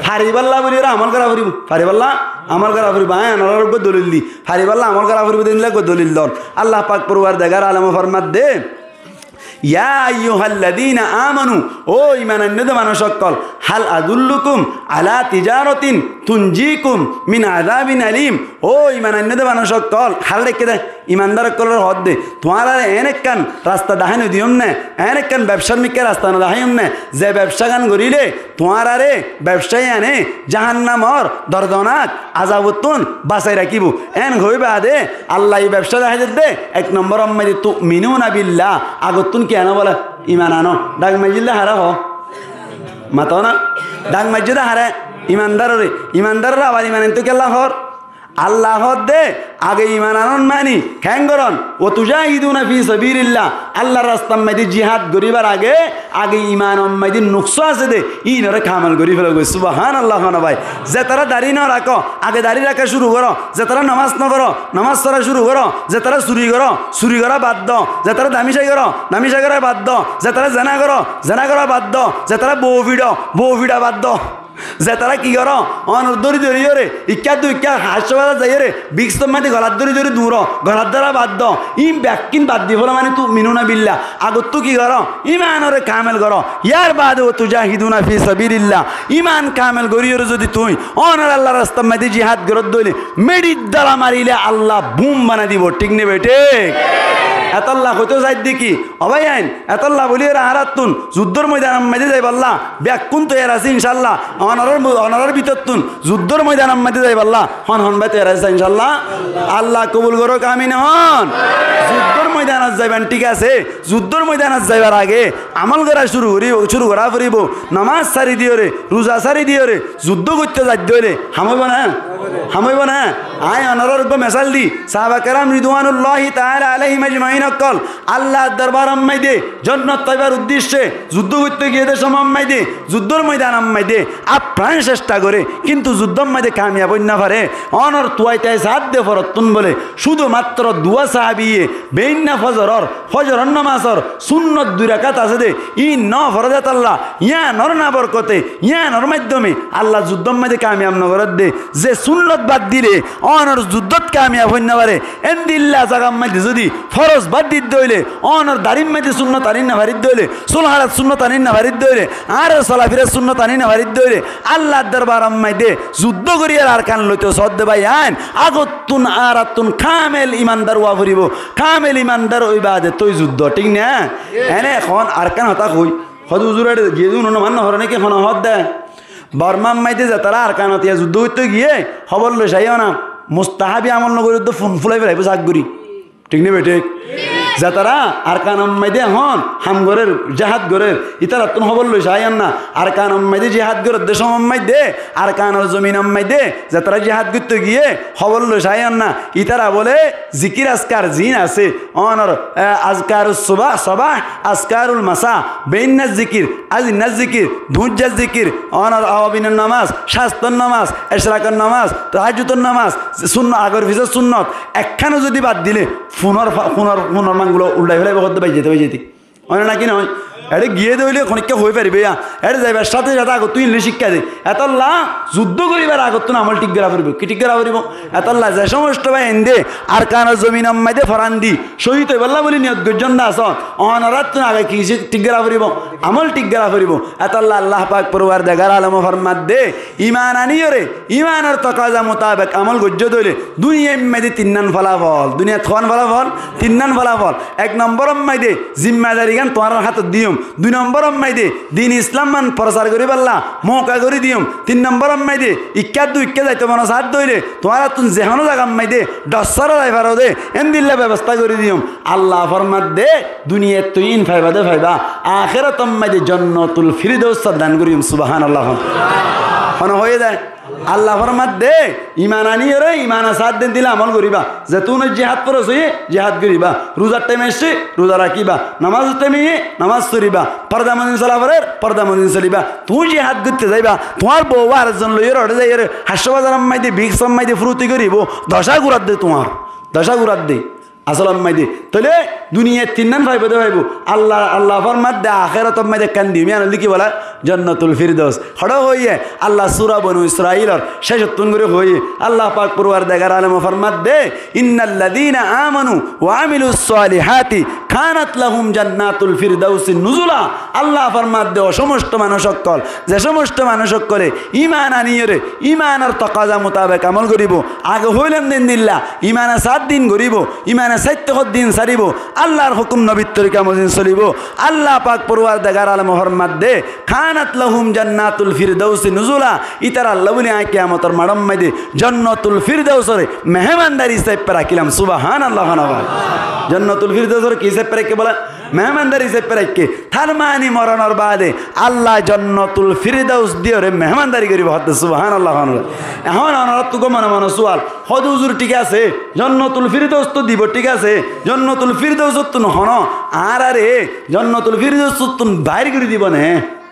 ফারিবাল্লা বলি ওরা আমল করা ফুরিব ফারিবাল্লা আমল করা ফুরিব হ্যাঁ নর দলিল দি ফারিবাল্লা আমল করা ফুরিব দিলে দলিল দল আল্লাহ পাক পরওয়ার দেগার আলম ফরমাত দে ইয়া আইয়ুহাল্লাযীনা আমানু ও ঈমানান্বিত মানুষ সকল হাল আদুল্লুকুম আলা তিজারাতিন তুনজিকুম মিন আযাবিন আলীম ও ঈমানান্বিত মানুষ সকল হাল রেখে দে ইমানদার কলর হদ দে তোমারা এনেকান রাস্তা দেখানো দিয়ম না এনেকান ব্যবসার মিকে রাস্তা না দেখাইম না যে ব্যবসা গান করিলে তোমারা রে ব্যবসায়ী আনে জাহান্নামর দর্দনাক আযাবতুন বাঁচাই রাখিব এন হইবা দে আল্লাহ এই ব্যবসা দেখাই দে 1 নম্বর আম্মাদি তুমিনুনা বিল্লাহ আগতুন কেন বলে ইমান আনো ডাক মাজিল্লা হারা হ মাতো না ডাক মাজিদা হারা ইমানদারের আবার ইমান তো কেল্লা হর আল্লাহ দে আগে ইমান আনন মানি খ্যাঙ্গরন ও তুজাহিদুনা ফি সাবিলিল্লাহ আল্লাহর রাস্তার মধ্যে জিহাদ করিবার আগে ইমান মধ্যে নুকস আছে দে ইনরে কামাল করি ফেলে গই সুবহানাল্লাহ না ভাই যে তারা দাড়ি না রাখো আগে দাড়ি রাখা শুরু করো যে তারা নামাজ না করো নামাজ পড়া শুরু করো যে তারা চুরি করা বাদ দাও যে তারা দামিশাই করা বাদ দাও যে তারা জেনা করা বাদ দাও যে তারা বউ ভিড়া বাদ দাও যে তারা কি করো অনর দরি রে ইকা হাসপাতাল যাই রে বিক্স মাটি গলার দরি দূর গলার দ্বারা বাদ দাও ইম ব্যাকিন বাদ দি ফলে মানে তু মিনুনা বিল্লাহ আগত তু কি করো ইমানরে কামেল করো ইয়ার বাদ ও তুজাহিদুনা ফি সাবিলিল্লাহ ইমান কামেল করিয়রে যদি তুই অনর আল্লাহ রাস্তার মধ্যে জিহাদ করত দইলে মেডির দ্বারা মারিলে আল্লাহ বুম বানা দিব ঠিক নেবে ঠিক এতল্লাহ হইতে যাই দেখি অবাই আইন এতল্লাহ বলি এরা হারাতুন যুদ্ধর ময়দান মেদে যাই বললা ব্যাকুন তো এর আছে ইনশাল্লাহ অনারের ভিতর তুন যুদ্ধর ময়দান মেদে যাই বললা হন বাই তো এর আছে ইনশাল্লাহ আল্লাহ কবুল করো কামিন হন যুদ্ধর ময়দান যাইবেন ঠিক আছে, যুদ্ধর ময়দানত যাইবার আগে আমল করা শুরু করা ফুরিব, নামাজ সারি দিওরে, রোজা সারি দিওরে, যুদ্ধ করতে যাই দিওরে, হামাইব না আয় অনরর মেসাল দি সাহাবা কেরাম রিদওয়ানুল্লাহি তাআলা আলাইহিম আজমাইন কল আল্লাহ দরবার আম্মাই দে, জান্নাত পাইবার উদ্দেশ্যে যুদ্ধ করতে গিয়ে দে আম্মাই দে, যুদ্ধর ময়দান আম্মাই দে, আপ্রাণ চেষ্টা করে কিন্তু যুদ্ধর মধ্যে কামিয়াব না পারে, অনর তুয়াইতাই সাথ দে ফরতুন বলে শুধুমাত্র দুয়া সাহাবিয়ে বেইন্না ফজর নামাজর সুন্নত 2 রাকাত আছে দে, ই ন ফরজাত আল্লাহ ইয়া নর না বরকতে ইয়া নর মাধ্যমে আল্লাহ যুদ্ধর মধ্যে কামিয়াব নগরত দে, যে সুন্নত বাদ দিলে অনর যুদ্ধত কামিয়াব হই না পারে, এন্দিল্লা জাগাম মধ্যে যদি ফরজ বাদ দিত দইলে অনর দারিম মধ্যে সুন্নত আনিন না ভারিত দইলে, সুলহারাত সুন্নত আনিন না ভারিত দইলে, আর সলাফিরা সুন্নত আনিন না ভারিত দইলে, আল্লাহ দরবার আম্মাই দে যুদ্ধ করিয়ার আর কান লইতে সদ্দে ভাই আইন আগতুন আরাতুন কামেল ইমানদার ওয়া ফুরিব, কামেল ইমানদার ওই বাদে তুই যুদ্ধ ঠিক না এনে এখন আর কান হতা কই হদ হুজুরের গিয়ে নুন মান হরে নাকি এখন হদ দে বর্মা মাইতে যে তারা আর কান হতিয়া যুদ্ধ করতে গিয়ে খবর লই যাইও না মুস্তাহাবি আমল নগর তো ফোন ফুলাই ফেলাইব জাগগুড়ি ঠিক নেই বেঠিক যা তারা আর কান মাইদে হন হামগরের জাহাদ গরের ইতারা তুমি খবর লই যাইন না আর কান মাইদে জিহাদ গরের দেশ মাই দে আর কানের জমিন মাই দে যা তারা জিহাদ করতে গিয়ে খবর লই যাইন না ইতারা বলে জিকির আজকার জিন আছে অনর আজকারুস সবাহ আজকারুল মাসা বেইন্নাজ জিকির আজিনাজ জিকির ধুজ্জাজ জিকির অনর আওয়াবিনের নামাজ শাস্তর নামাজ ইশরাকের নামাজ তাহাজ্জুদের নামাজ সুন্নাত আগর ফিজর সুন্নত একখানে যদি বাদ দিলে পুনর মানগুলো উল্টাই ফেলাই করতে পাই যেতে অনেক নাকি নয় এটা গিয়ে দইলে খনিককে হয়ে পারিবে এটা যাইবার সাথে সাথে আগত তুই ইংলিশ শিক্ষা দে এতল্লা যুদ্ধ করিবার আগত না আমল টিক গেরা ফুরিব কি টিক গেরা ফুরিব এতল্লা যে সমস্ত ভাই এন্দে আর কানের জমিন আম্মাইদে ফরান দি শহীদ হইবাল্লা বলি নিয়ত গর্জন না আস অনারাত আগে কি টিক গেরা ফুরিব আমল টিক গেরা ফুরিব এতল্লা আল্লাহ পাক পরওয়ার দেগার আলম ফরমাত দে ইমান আনিয়রে ইমানের তকাজা মোতাবেক আমল গজ্জ দইলে দুনিয়া মেদে 3 নান ফলাফল দুনিয়া থন ফলাফল 3 নান ফলাফল 1 নম্বর মাইদে জিম্মাদারি গান তোমার হাতে দিয়ম 2 নম্বর মাইদে দিন ইসলাম মান প্রচার করি পারলা মৌকা করে দিয়ম 3 নম্বর মাইদে ইক্কা যাইতে মনে সাথ দইলে তোমার তুন যেহানো জায়গা মাইদে 10 সারা লাইফারও দে এমদিল্লা ব্যবস্থা করে দিয়ম আল্লাহ ফরমাত দে দুনিয়া তুই ইন ফাইবা দে ফাইবা আখিরাত মাইদে জান্নাতুল ফিরদাউস দান করিম সুবহানাল্লাহ হন হয়ে যায় আল্লাহ ফরমাত দে ইমান আনিয়ে রে ইমান সাথ দিন দিলে আমল করিবা যে তুই জিহাদ পড়ছ জিহাদ করিবা রোজার টাইমে এসে রোজা রাখিবা নামাজের টাইমে নামাজ পড়িবা পর্দা মদিন চলাবারের পর্দা মদিন চলিবা তুই জিহাদ করতে যাইবা তোমার বউ আরেকজন লইয়ের ওটা যাই হাস্যবাজার আম্মাই দে বিগ সম্মাই দে ফুরুতি করিব দশা ঘুরাত দে তোমার দশা ঘুরাত দে আসল আম্মাই দে তাহলে দুনিয়া 3 নান ভাইব দে ভাইব আল্লাহ ফরমাত দে আখিরাত আম্মাই দে কান্দি মিয়ান লিখি বলা জান্নাতুল ফিরদাউস হড় হইয়ে আল্লাহ সূরা বনু ইসরাঈলের শেষ তুন করে হইয়ে আল্লাহ পাক পরওয়ারদিগার আলম ফরমাত দে ইন্নাল্লাযীনা আমানু ওয়া আমিলুস সালিহাতি কানাত লাহুম জান্নাতুল ফিরদাউস নুজুলা আল্লাহ ফরমাত দে সমস্ত মানুষ সকল যে সমস্ত মানুষ সকলে ঈমান আনিয়ে রে ঈমানের তাকাজা মোতাবেক আমল করিব আগে হইলেন দিন দিল্লা ঈমানে 7 দিন করিব ঈমানে 70 দিন সারিব আল্লাহর হুকুম নবীর তরিকা মজিন চলিব আল্লাহ পাক পরওয়ারদিগার আলম ফরমাত দে কানাত লাহুম জান্নাতুল ফিরদাউস নুজুলা ইতার আল্লাহ বলি আয় কিয়ামতের মাডম মাইদে জান্নাতুল ফিরদাউসরে মেহমানদারি হিসাব রাখিলাম সুবহানাল্লাহ জান্নাতুল ফিরদাউসরে কি হিসাব রাখে বলা মেহমানদারি হিসাব রাখে তার মানে মরণের বাদে আল্লাহ জান্নাতুল ফিরদাউস দিয়ে রে মেহমানদারি করিব হতে সুবহানাল্লাহ এখন অনারত তো মনে সুয়াল হদ হুজুর ঠিক আছে জান্নাতুল ফিরদাউস তো দিব ঠিক আছে জান্নাতুল ফিরদাউস তো হন আর আরে জান্নাতুল ফিরদাউস তো বাইর করে দিব না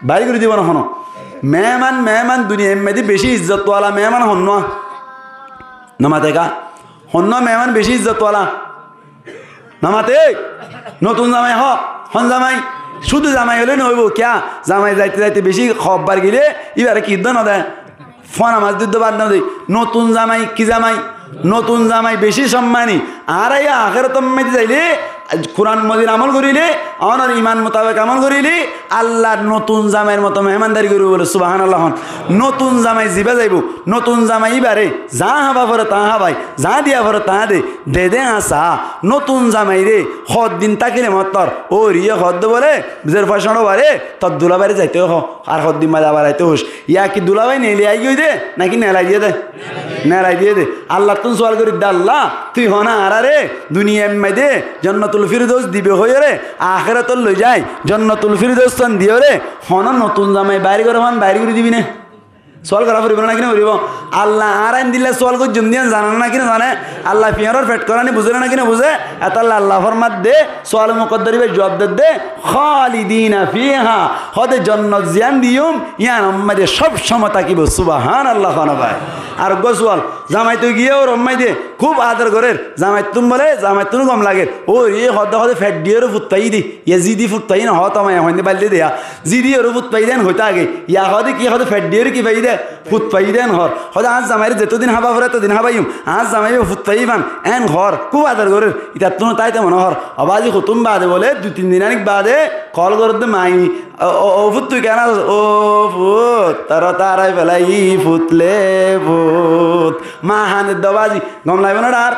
বাইর করে দিব না হন মেহমান দুনিয়া এমনি বেশি ইজ্জতওয়ালা মেহমান হন নামাতে কা হন মেহমান বেশি ইজ্জতওয়ালা নামাতে নতুন জামাই হন জামাই শুধু জামাই হলে নইব কিয়া জামাই যাইতে যাইতে বেশি খবর গেলে এবারে কি না দেয় ফোন আমার যুদ্ধ বাদ না দেয় নতুন জামাই কি জামাই নতুন জামাই বেশি সম্মানী আর আখিরাত মাইতে যাইলে কোরআন মজিদ আমল করিলে অনর ইমান মোতাবেক আমল করিলি আল্লাহ নতুন জামাইয়ের মতো মেহমানদারি করবো বলে সুবহানাল্লাহ। নতুন জামাই জিবা যাইব, নতুন জামাই বারে যা হাবা পরে তা হাবাই, যা দিয়া পরে তা দে দে আসা নতুন জামাই রে হদ দিন তাকিলে মতর ও রিয়ে হদ বলে বিজের পয়সানো বারে তোর দুলাবাড়ি যাইতে হ আর হদ দিন বাজা বাড়াইতে হোস ইয়া কি দুলাবাই নেলি আই গই দে নাকি নেলাই দিয়ে দে, নেলাই দিয়ে দে। আল্লাহ তুন সোয়াল করি দে আল্লাহ তুই হনা আরে দুনিয়া এম্মাই দে জান্নাতুল ফিরদৌস দিবে হয়ে রে আখিরাতুল লই যাই জান্নাতুল ফিরদৌস তন দিও রে হন নতুন জামাই বাইরে করে হন বাইরে করে দিবি না সোয়াল করা পড়িব না কিনা পড়িব আল্লাহ আর আইন দিলে সোয়াল করে জম দিয়ে জানে না কিনা জানে আল্লাহ পিয়ারর ফেট করা নি বুঝে না কিনা বুঝে এত আল্লাহ ফরমাত দে সোয়াল মুকদ্দরি জবাব দে খালিদিনা ফিহা হদে জান্নাত জিয়ান দিউম ইয়ান আম্মাদে সব সময় তাকিব সুবহানাল্লাহ খানা ভাই। আর গোসওয়াল জামাই তুই গিয়ে ওর আম্মাই দে খুব আদর করের জামাই তুম বলে জামাই তুন কম লাগে ও রে হদে হদে ফেট দিয়ে ফুটপাই দি ইয়া জিদি ফুটপাই না হত আমায় হইতে বালতে দেয়া জিদি ওর ফুটপাই দেন হইতা আগে ইয়া হদে কি হদে ফেট দিয়ে কি পাই দে ফুটপাই দেন হর হদে আজ জামাইরে যেতদিন হাবা ফরে তদিন হাবাইম আজ জামাই ফুটপাই বান এন ঘর খুব আদর করের ইতা তুন তাইতে মনে হর আবাজি খুতুম বাদে বলে 2-3 দিন আনিক বাদে কল করে দে মাই ও ফুট তুই কেন ও ফুট তারাই ফেলাই ফুটলে ফুট মা হানের দবাজি গম লাগবে না আর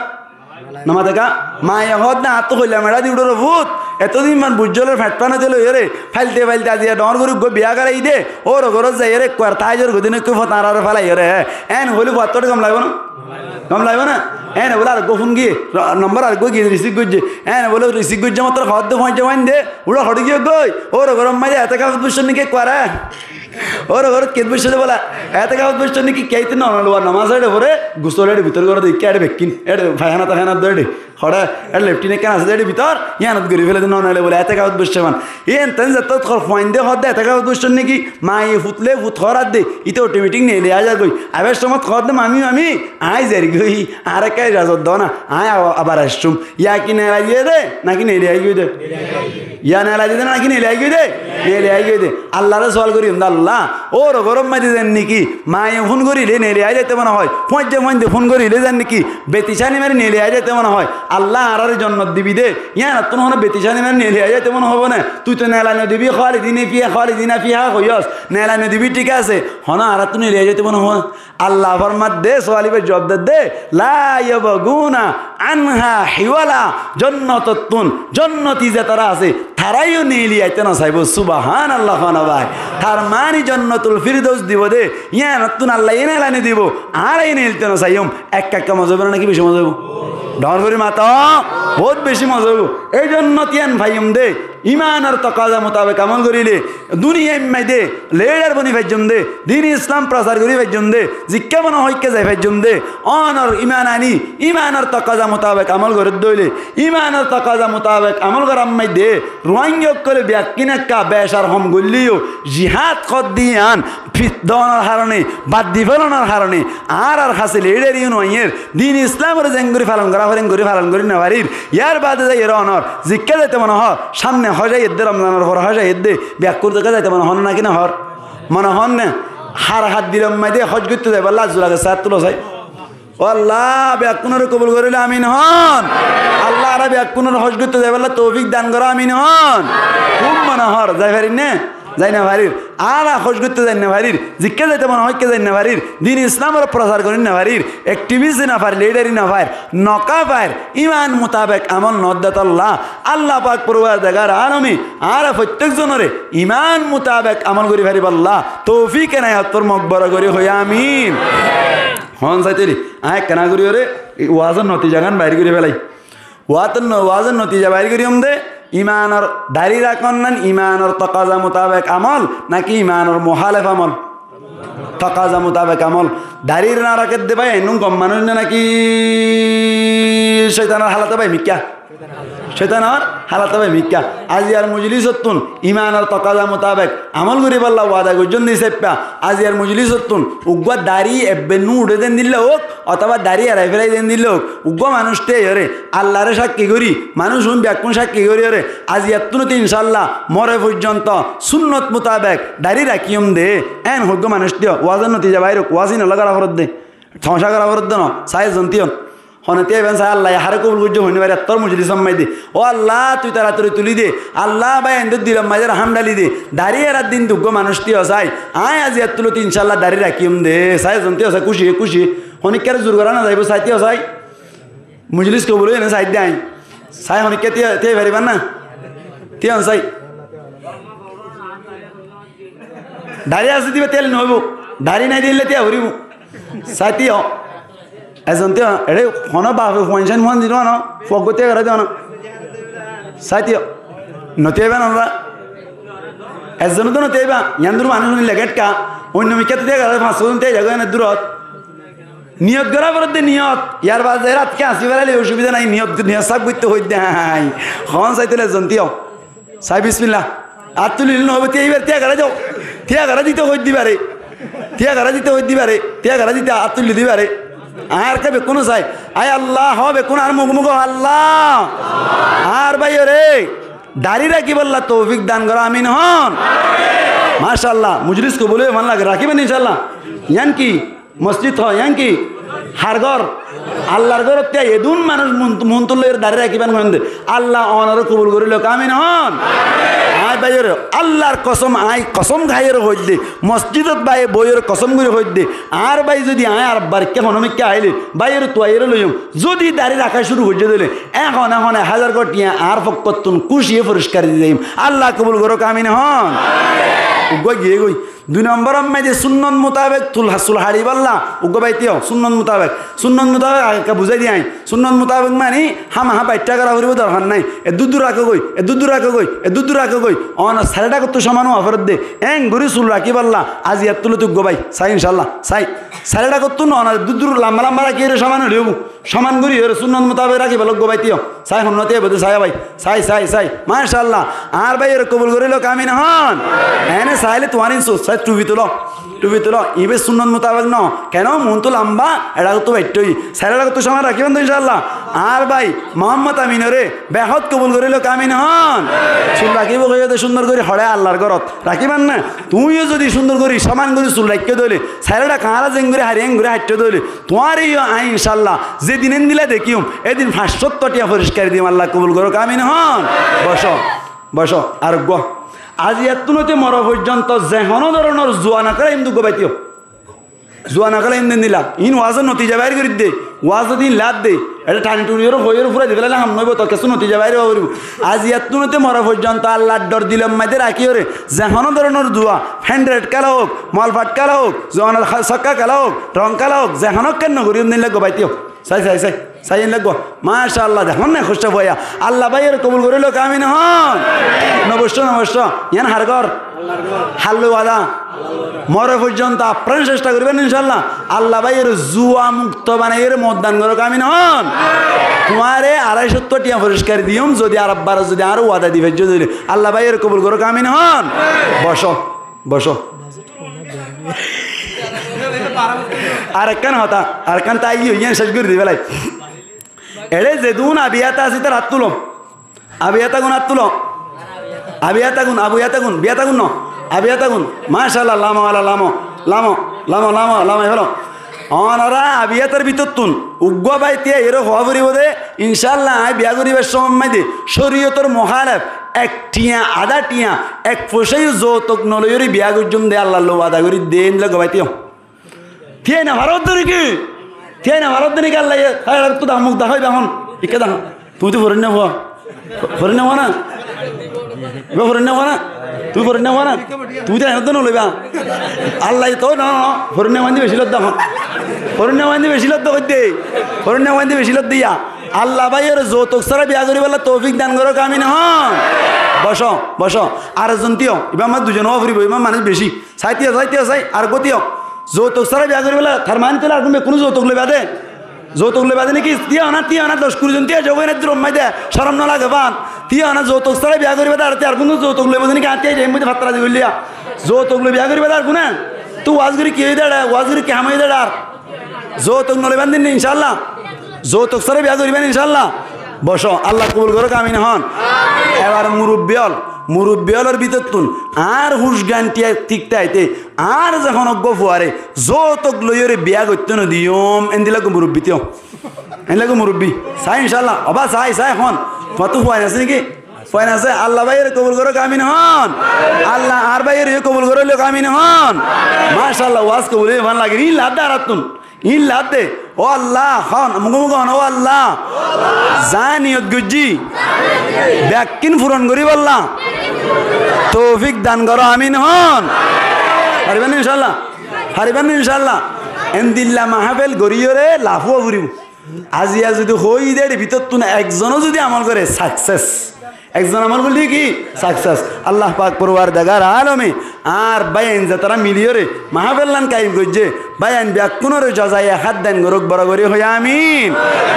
নামা দেখা মায়ে হদ না হাত তো কইলা মেড়া দি উড়োর ভূত এতদিন মান বুজ্জলের ফ্যাটপানা দিল এরে ফাইলতে ফাইলতে আজিয়া ডর গরু গো বিয়া করাই দে ওর ঘরত যাই এরে কোয়ার তাইজর গদিনে কো ফতার আর ফেলাই এরে এন হলি ফতটা কম লাগবে না কম লাগবে না এনে বলে আর গোফুন গিয়ে নম্বর আর গো গিয়ে রিসিভ করছে এনে বলে রিসিভ করছে মাত্র খাওয়ার দে পৌঁছে পাইন দে উড়ো হটে গিয়ে গই ওর গরম মাঝে এত কাগজ বুঝছেন নাকি কোয়ারা ওর ঘরত কেত বসে বলা এত কাগজ বসছেন নাকি কেইতে নলো নামাজ এড়ে ভরে গুসলের ভিতর করে দেখি এড়ে বেকিন এড়ে ফায়খানা তাখানা দড়ে হড়া এড়ে লেফটিনে কেন আছে এড়ে ভিতর ইয়ানত গরি ফেলে নলে বলে এত কাগজ বসছে মান এন তেন যত ফাইন দে হদ এত কাগজ বসছেন নাকি মাই ফুটলে ফুট হরাত দে ইতে অটোমেটিক নেই লে আজা গই আবার সময় খদ দে মামি আই যারি গই আর কে রাজত দনা আই আবার আসছুম ইয়া কি নেলা দিয়ে দে নাকি নেলে আই গই দে ইয়া নেলা দিয়ে নাকি নেলে আই গই দে নেলে আই গই দে আল্লাহরে সওয়াল করি আল্লাহ ওর গরম মাঝে দেন নাকি মায়ে ফোন করিলে নেলে আই যেতে মনে হয় পঞ্চে মঞ্চে ফোন করিলে যান নাকি বেতিশানি মারি নেলে আই যেতে মনে হয় আল্লাহ আর জন্নত দিবি দে ইয়া তুন হন বেতিশানি মারি নেলে আই যেতে মনে হবে না তুই তো নেলানো দিবি খালিদিনে ফিহা কইস নেলানো দিবি ঠিক আছে হন আর তুই নেলে আই যেতে মনে হয় আল্লাহ ফরমাত দে সোয়ালিবে জবাব দে লা ইয়াবগুনা আনহা হিওয়ালা জান্নাতুন জান্নতি যে তারা আছে তারাইও নেলি আইতে না চাইব সুবহানাল্লাহ খানা ভাই তার মানি জান্নাতুল ফিরদৌস দিব দে ইয়া নতুন আল্লাহ এনে লাইনে দিব আর এই নেলতে না চাইম এক মজা হবে নাকি বেশি মজা হবো ডর করি মাতা বহুত বেশি মজা হবো এই জন্য তিয়ান ভাইম দে ইমান আর তাকাজা মোতাবেক আমল করিলে দুনিয়া এম্মাই দে লেডার বনি ভাইজম দে দিন ইসলাম প্রচার করি ভাইজম দে জিজ্ঞা মনে হইকে যাই ভাইজম দে অনর ইমান আনি ইমান আর তাকাজা মোতাবেক আমল করে দইলে ইমান আর তাকাজা মোতাবেক আমল কর আম্মাই দে রোয়াঙ্গ করে ব্যাকিনাক্কা বেশার হম গল্লিও জিহাদ কদ দিয়ান ফিতদনার হারণে বাদ দি ফেলানোর হারণে আর খাসে লেডার ইউনিয়নের দিন ইসলামের জেঙ্গুরি পালন করা হরেন গরি পালন করি না বাড়ির ইয়ার বাদে যাই এর অনর জিজ্ঞা যাইতে মনে হয় সামনে হজাই এদ্দে রমজানের পর হজাই এদ্দে ব্যাক করতে যাইতে মনে হন না কিনা হর মনে হন না হার হাত দিলাম মাই দিয়ে হজ করতে যাই লাজ লাগে সাত তুলো চাই ও আল্লাহ ব্যাকুনের কবুল করিলে আমিন হন আল্লাহ আর ব্যাকুনের হজ করতে যাই তৌফিক দান করা আমিন হন খুব মনে হর যাই পারি না যাই না ভারির আর খোঁজ করতে যাই না ভারির জিজ্ঞা যাইতে মনে হয় যাই না ভারির দিন ইসলামের প্রচার করি না ভারির অ্যাক্টিভিস্ট না পার লিডারি না পার নকা পার ইমান মোতাবেক আমল নদ্দাতাল্লাহ আল্লাহ পাক পড়ুয়া জায়গার আলমী আর প্রত্যেকজনের ইমান মোতাবেক আমল করি ভারিব আল্লাহ তৌফিক নাই তোর মকবরা করি হই আমিন হন চাইতেরি আয় কেনা করি ওরে ওয়াজের নতিজা গান বাইর করে ফেলাই ওয়াজের নতিজা বাইর করি দে ইমানর দাড়ি রাখন না ইমানর তকাজা মোতাবেক আমল নাকি ইমানর মোহালেফ আমল তকাজা মোতাবেক আমল দাড়ির না রাখে দে ভাই এনুম কম মানুষ না নাকি শয়তানের হালাতে ভাই মিক্কা শয়তানের হালাতে ভাই মিক্কা আজি আর মজলিসতুন ইমানর তকাজা মোতাবেক আমল করি বললা ওয়াদা গজন দিছে পা আজি আর মজলিসতুন উগ্গা দাড়ি এবেনু উড়ে দেন দিলে হোক অথবা দাড়ি আর ফেলাই দেন দিলে হোক উগ্গা মানুষতে ওরে আল্লাহরে সাক্ষী করি মানুষ ব্যাকুন সাক্ষী করি ওরে আজি এতুনতে ইনশাল্লাহ মরে পর্যন্ত সুন্নত মোতাবেক দাড়ি রাখিম দে এন হোক মানুষ দিও ওয়াজের নতিজা বাইর ওয়াজি না লাগা ফরত দে ঠংসা করা ফরত দে না সাইজ জন্তিয়ন হনতে এবেন চাই আল্লাহ হারে কবুল করছে হইনি পারে তোর মজুরি সম্মাই দে ও আল্লাহ তুই তাড়াতাড়ি তুলি দে আল্লাহ ভাই এদের দিলাম মাঝের হামডালি দে দাঁড়িয়ে রাত দিন দুগ্গ মানুষ তিও চাই আয় আজি এত তুলো ইনশাল্লাহ দাঁড়িয়ে রাখিম দে চাই জনতে চাই খুশি খুশি হনিকার জোর করা না যাইব চাইতেও চাই মজলিস কবুল এনে চাই দে আই চাই হনিকে তে পারিবার না তিও চাই দাঁড়িয়ে আছে দিবে তেল নহব দাঁড়ি নাই দিলে তে হরিব চাইতেও এজন তে এড়ে হন বাপ পয়সা মন দিল না ফগতে করে দেও না চাইতেও নতেবা না এজন তো নতেবা ইয়ান্দুর মানুষ নিলে গেটকা অন্য মিকাতে দিয়ে গেলে 500 জন তে যাবে না দূরত নিয়ত করা বলতে নিয়ত ইয়ার বাজে রাতকে আসি বেড়ালে অসুবিধা নাই নিয়ত নিয়ত সব করতে হই দেয় খন চাইতেলে জন্তিও চাই বিসমিল্লাহ আর তুলি নহব তে এইবার তিয়া গাড়া যাও তিয়া গাড়া দিতে হই দিবারে তিয়া গাড়া দিতে হই দিবারে তিয়া গাড়া দিতে আর তুলি দিবারে আর কে বেকুন চাই আয় আল্লাহ হবে কোন আর মুখ মুখ আল্লাহ আর ভাই রে দাড়ি রাখি বললা তৌফিক দান করো আমিন হন মাশাআল্লাহ মুজলিস को बोले मन लग রাখিবেন ইনশাআল্লাহ ইয়ান কি মসজিদ হয় ইয়ান কি হারঘর আল্লাহর ঘর তে এদুন মানুষ মন্তলের দাড়ি রাখিবেন গন্ধে আল্লাহ অনার কবুল করিল আমিন হন আয় ভাইয়ের আল্লাহর কসম আয় কসম খাইয়ের হইত দে মসজিদত ভাই বইয়ের কসম করে হইত দে আর ভাই যদি আয় আর বারকে হনমিকে আইলে ভাইয়ের তোয়াইয়ের লইম যদি দাড়ি রাখা শুরু হইতে দিলে এখন 1000 কোটিয়া আর ফকতুন খুশিয়ে পরিষ্কার দিয়ে যাইম আল্লাহ কবুল করো আমিন হন উগ্গ গিয়ে গই 2 নম্বর মধ্যে সুন্নত মোতাবেক তুলহাসুল হাড়ি বললা উগ্গ বাইতেও সুন্নত মোতাবেক আগে বুঝাই দিই সুন্নত মোতাবেক মানে হামা বাইটটা করা হইব দরকার নাই এ দুধ রাখো গই এ দুধ রাখো গই এ দুধ রাখো গই অন সাড়েটা কত সমান অফারত দে এং গরি চুল রাখি বললা আজি এত তুলো তুগ্গ ভাই চাই ইনশাল্লাহ চাই সাড়েটা কত না দুধ লম্বা লম্বা রাখি সমান হইব সমান করি সুন্নত মোতাবেক রাখি বলো গো বাইতেও চাই হন্নতে বোধ চাই ভাই চাই চাই চাই মাশাআল্লাহ আর ভাই এর কবুল করিল কামিন হন এনে চাইলে তোমার চাই টুপি তুলো ইবে সুন্নত মোতাবেক ন কেন মন তো লম্বা এটা তো বাইটই সাইডটা কত সময় রাখিবেন তো ইনশাআল্লাহ আর ভাই মোহাম্মদ আমিন রে বেহত কবুল করিল কামিন হন চুল রাখিব কইতে সুন্দর করে হড়ে আল্লাহর ঘরত রাখিবেন না তুমিও যদি সুন্দর করে সমান করে চুল রাখিয়ে দইলে সাইডটা কাঁড়া জেং করে হারিয়াং করে হাঁটতে দইলে তোমারই আই ইনশাআল্লাহ যেদিন দিলে দেখিম এদিন 570 টিয়া পরিষ্কার দিম আল্লাহ কবুল করো কামিন হন বসো আর গ আজি এতনতে মর পর্যন্ত যেহন ধরনের জোয়ানা করে ইন্দু গোবাইতিও জোয়ানা করে ইন্দিন দিলা ইন ওয়াজের নতিজা বাইর করে দে ওয়াজ দিন লাদ দে এটা টানি টুনির হইয়ের ফুরা দিবে হাম নইব তো কিছু নতিজা বাইরে করিব আজি এতনতে মর পর্যন্ত আল্লাহর ডর দিলাম মাইতে রাখি ওরে যেহন ধরনের জোয়া ফ্যান্ড্রেড খেলা হোক মলফাট খেলা হোক জোয়ানার ছক্কা খেলা হোক রং খেলা হোক যেহনক কেন করি দিলে গোবাইতিও চাই লাগবো মাশাআল্লাহ দেখুন না খুশটা ভয়া আল্লাহ ভাইয়ের কবুল করিল কামিন হন নবশ্য ইয়ান হারঘর হাল্লু আদা মরে পর্যন্ত আপ্রাণ চেষ্টা করবেন ইনশাআল্লাহ আল্লাহ ভাইয়ের জুয়া মুক্ত বানাইয়ের মতদান করো কামিন হন তোমারে 250 টিয়া পরিষ্কার দিম যদি আর আব্বার যদি আরো ওয়াদা দিবে যদি আল্লাহ ভাইয়ের কবুল করো কামিন হন বসো আর একখান হতা আর একখান তাই ইয়ান শেষ করে দিবে লাই এড়ে যেদুন আবিয়াতা আছে তার হাত তুলো আবিয়াতাগুন হাত তুলো আবিয়াতাগুন বিয়াতাগুন ন আবিয়াতাগুন মাশাআল্লাহ লামো আলা লামো হলো অনারা আবিয়াতার ভিতর তুন উগ্গ বাইতে এরো হওয়া করিব দে ইনশাআল্লাহ বিয়া করিবার সময় দে শরীয়তর মহালেফ 1 টিয়া আধা টিয়া 1 পয়সায় যৌতুক নলয়রি বিয়া করজুম দে আল্লাহ লো আদা করি দেন লে গবাইতিও থিয়ে না ভারত ধরে কি থিয়ে না ভারত ধরে কি আল্লাহ তো দামুক দা হয় এখন ইকে দা তুই তো ফরেন না হওয়া না ফরেন না হওয়া না তুই ফরেন না হওয়া না তুই তো এত নলইবা আল্লাহ তো না ফরেন না বান্ধি বেশি লদ দেখুন ফরেন না বান্ধি বেশি লদ করতে ফরেন না বান্ধি বেশি লদ দিয়া আল্লাহ ভাইয়ের যৌতুক ছাড়া বিয়া করি বলে তৌফিক দান করো কামিন হন বসো আর জন্তিও এবার আমার দুজনও ফুরিব এবার মানুষ বেশি চাই আর গতিও যৌতুক ছাড়া বিয়া করি বলে তার মানে তোলে আর কোনো যৌতুক লইবা দে নাকি তিয়া না 10-20 জন তিয়া যোগাই না রম্মাই দে সরম না লাগে বান তিয়া না যৌতুক ছাড়া বিয়া করিবা আর কোনো যৌতুক লইব নাকি আত্মীয় যাই মধ্যে ভাত্রা দি বললিয়া যৌতুক লই বিয়া করিবা আর কোনা তুই ওয়াজগুরি কি দাঁড়া ওয়াজগুরি কি হামাই দাঁড়ার যৌতুক নলইবান দিন ইনশাআল্লাহ যৌতুক ছাড়া বিয়া করিবেন ইনশাআল্লাহ বসো আল্লাহ কবুল করো কামিন হন এবার মুরব্বী হলর ভিতর তুন আর হুশ গানটিয়া ঠিকটাইতে আর যখন অজ্ঞ ফুয়ারে যৌতুক লইরে বিয়া করতে ন দিয়ম এন্দিলাগো মুরব্বী তিও এন্দিলাগো মুরব্বী চাই ইনশাল্লাহ অবা চাই এখন তোমার তো ফুয়াই আছে নাকি ফুয়াই আছে আল্লাহ ভাইয়ের কবুল করো কামিন হন আল্লাহ আর ভাইয়ের কবুল করো কামিন হন মাশাআল্লাহ ওয়াজ কবুল ভালো লাগে ই লাভ দে আর তুন ই লাভ দে ও আল্লাহ হন মুখ হন ও আল্লাহ জানিয়ত গুজি ব্যাকিন ফুরন করি বললাম তৌফিক দান করো আমিন হন হারিবেন ইনশাল্লাহ হারিবেন ইনশাল্লাহ এন্দিল্লা মাহফিল গড়িয়রে লাফও ঘুরিব আজিয়া যদি হই দেড় ভিতর তুন একজনও যদি আমল করে সাকসেস একজন আমল বলি কি সাকসেস আল্লাহ পাক পরওয়ার দেগার আলমে আর বায়ান যে তারা মিলিয়রে মাহফিল্লান কায়েম করছে বায়ান ব্যাকুনরে জজাইয়া হাত দেন গরক বড় করে হই আমিন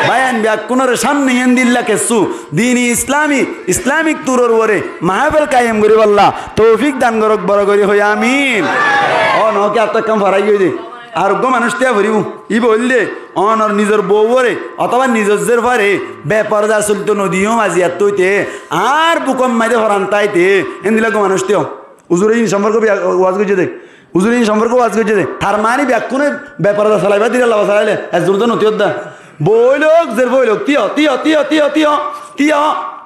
বায়ান ব্যাকুনরে সামনে এন্দিল্লা কেসু দিনী ইসলামিক তুরর ওরে মাহফিল কায়েম করি আল্লাহ তৌফিক দান গরক বড় করে হই আমিন ও নকে আত্মা কাম ফারাই গই দে আরোগ্য মানুষ তিয়া ভরিব ই বললে অনর নিজের বউরে অথবা নিজের ভারে বেপরদা চলতো নদীও মাঝিয়ার তৈতে আর বুকম মাইতে হরান তাইতে এন্দিলাগো মানুষ তেও উজুরে সম্পর্ক ওয়াজ করছে দে উজুরে সম্পর্ক ওয়াজ করছে দে তার মানে ব্যাকুনে বেপরদা চালাইবা দিলে লাভ চালাইলে এজুর তো নতিয়ত দা বইলোক জের বইলোক তিয় তিয় তিয় তিয় তিয় তিয়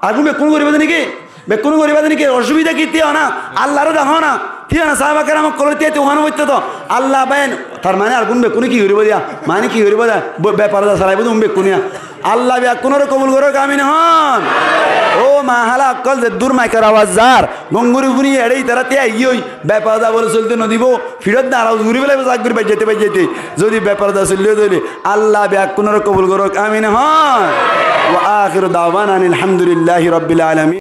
আগু বেকুন করিবা নাকি বেকুন করিবা নাকি অসুবিধা কি তিয় না আল্লাহরও দেখো না ঠিক আছে সাহাবাকের আমাকে কলে তে ওখানে বলতে তো আল্লাহ বাইন তার মানে আর কোন বেকুনি কি করিব দিয়া মানে কি করিব দা ব্যাপার চালাইব তুমি বেকুনিয়া আল্লাহ বেকুনের কবুল করো কামিন হন ও মাহালা অকল যে দূর মাইকের আওয়াজ যার গঙ্গুরি বুনি এড়েই তারা তে ইয়ই ব্যাপার দা বলে চলতে নদীব ফিরত দা আর ঘুরি বেলা জাগ ঘুরি বাইতে যদি ব্যাপার দা চললে দিলে আল্লাহ বেকুনের কবুল করো কামিন হন ওয়া আখিরু দাওয়ানা আলহামদুলিল্লাহি রাব্বিল আলামিন।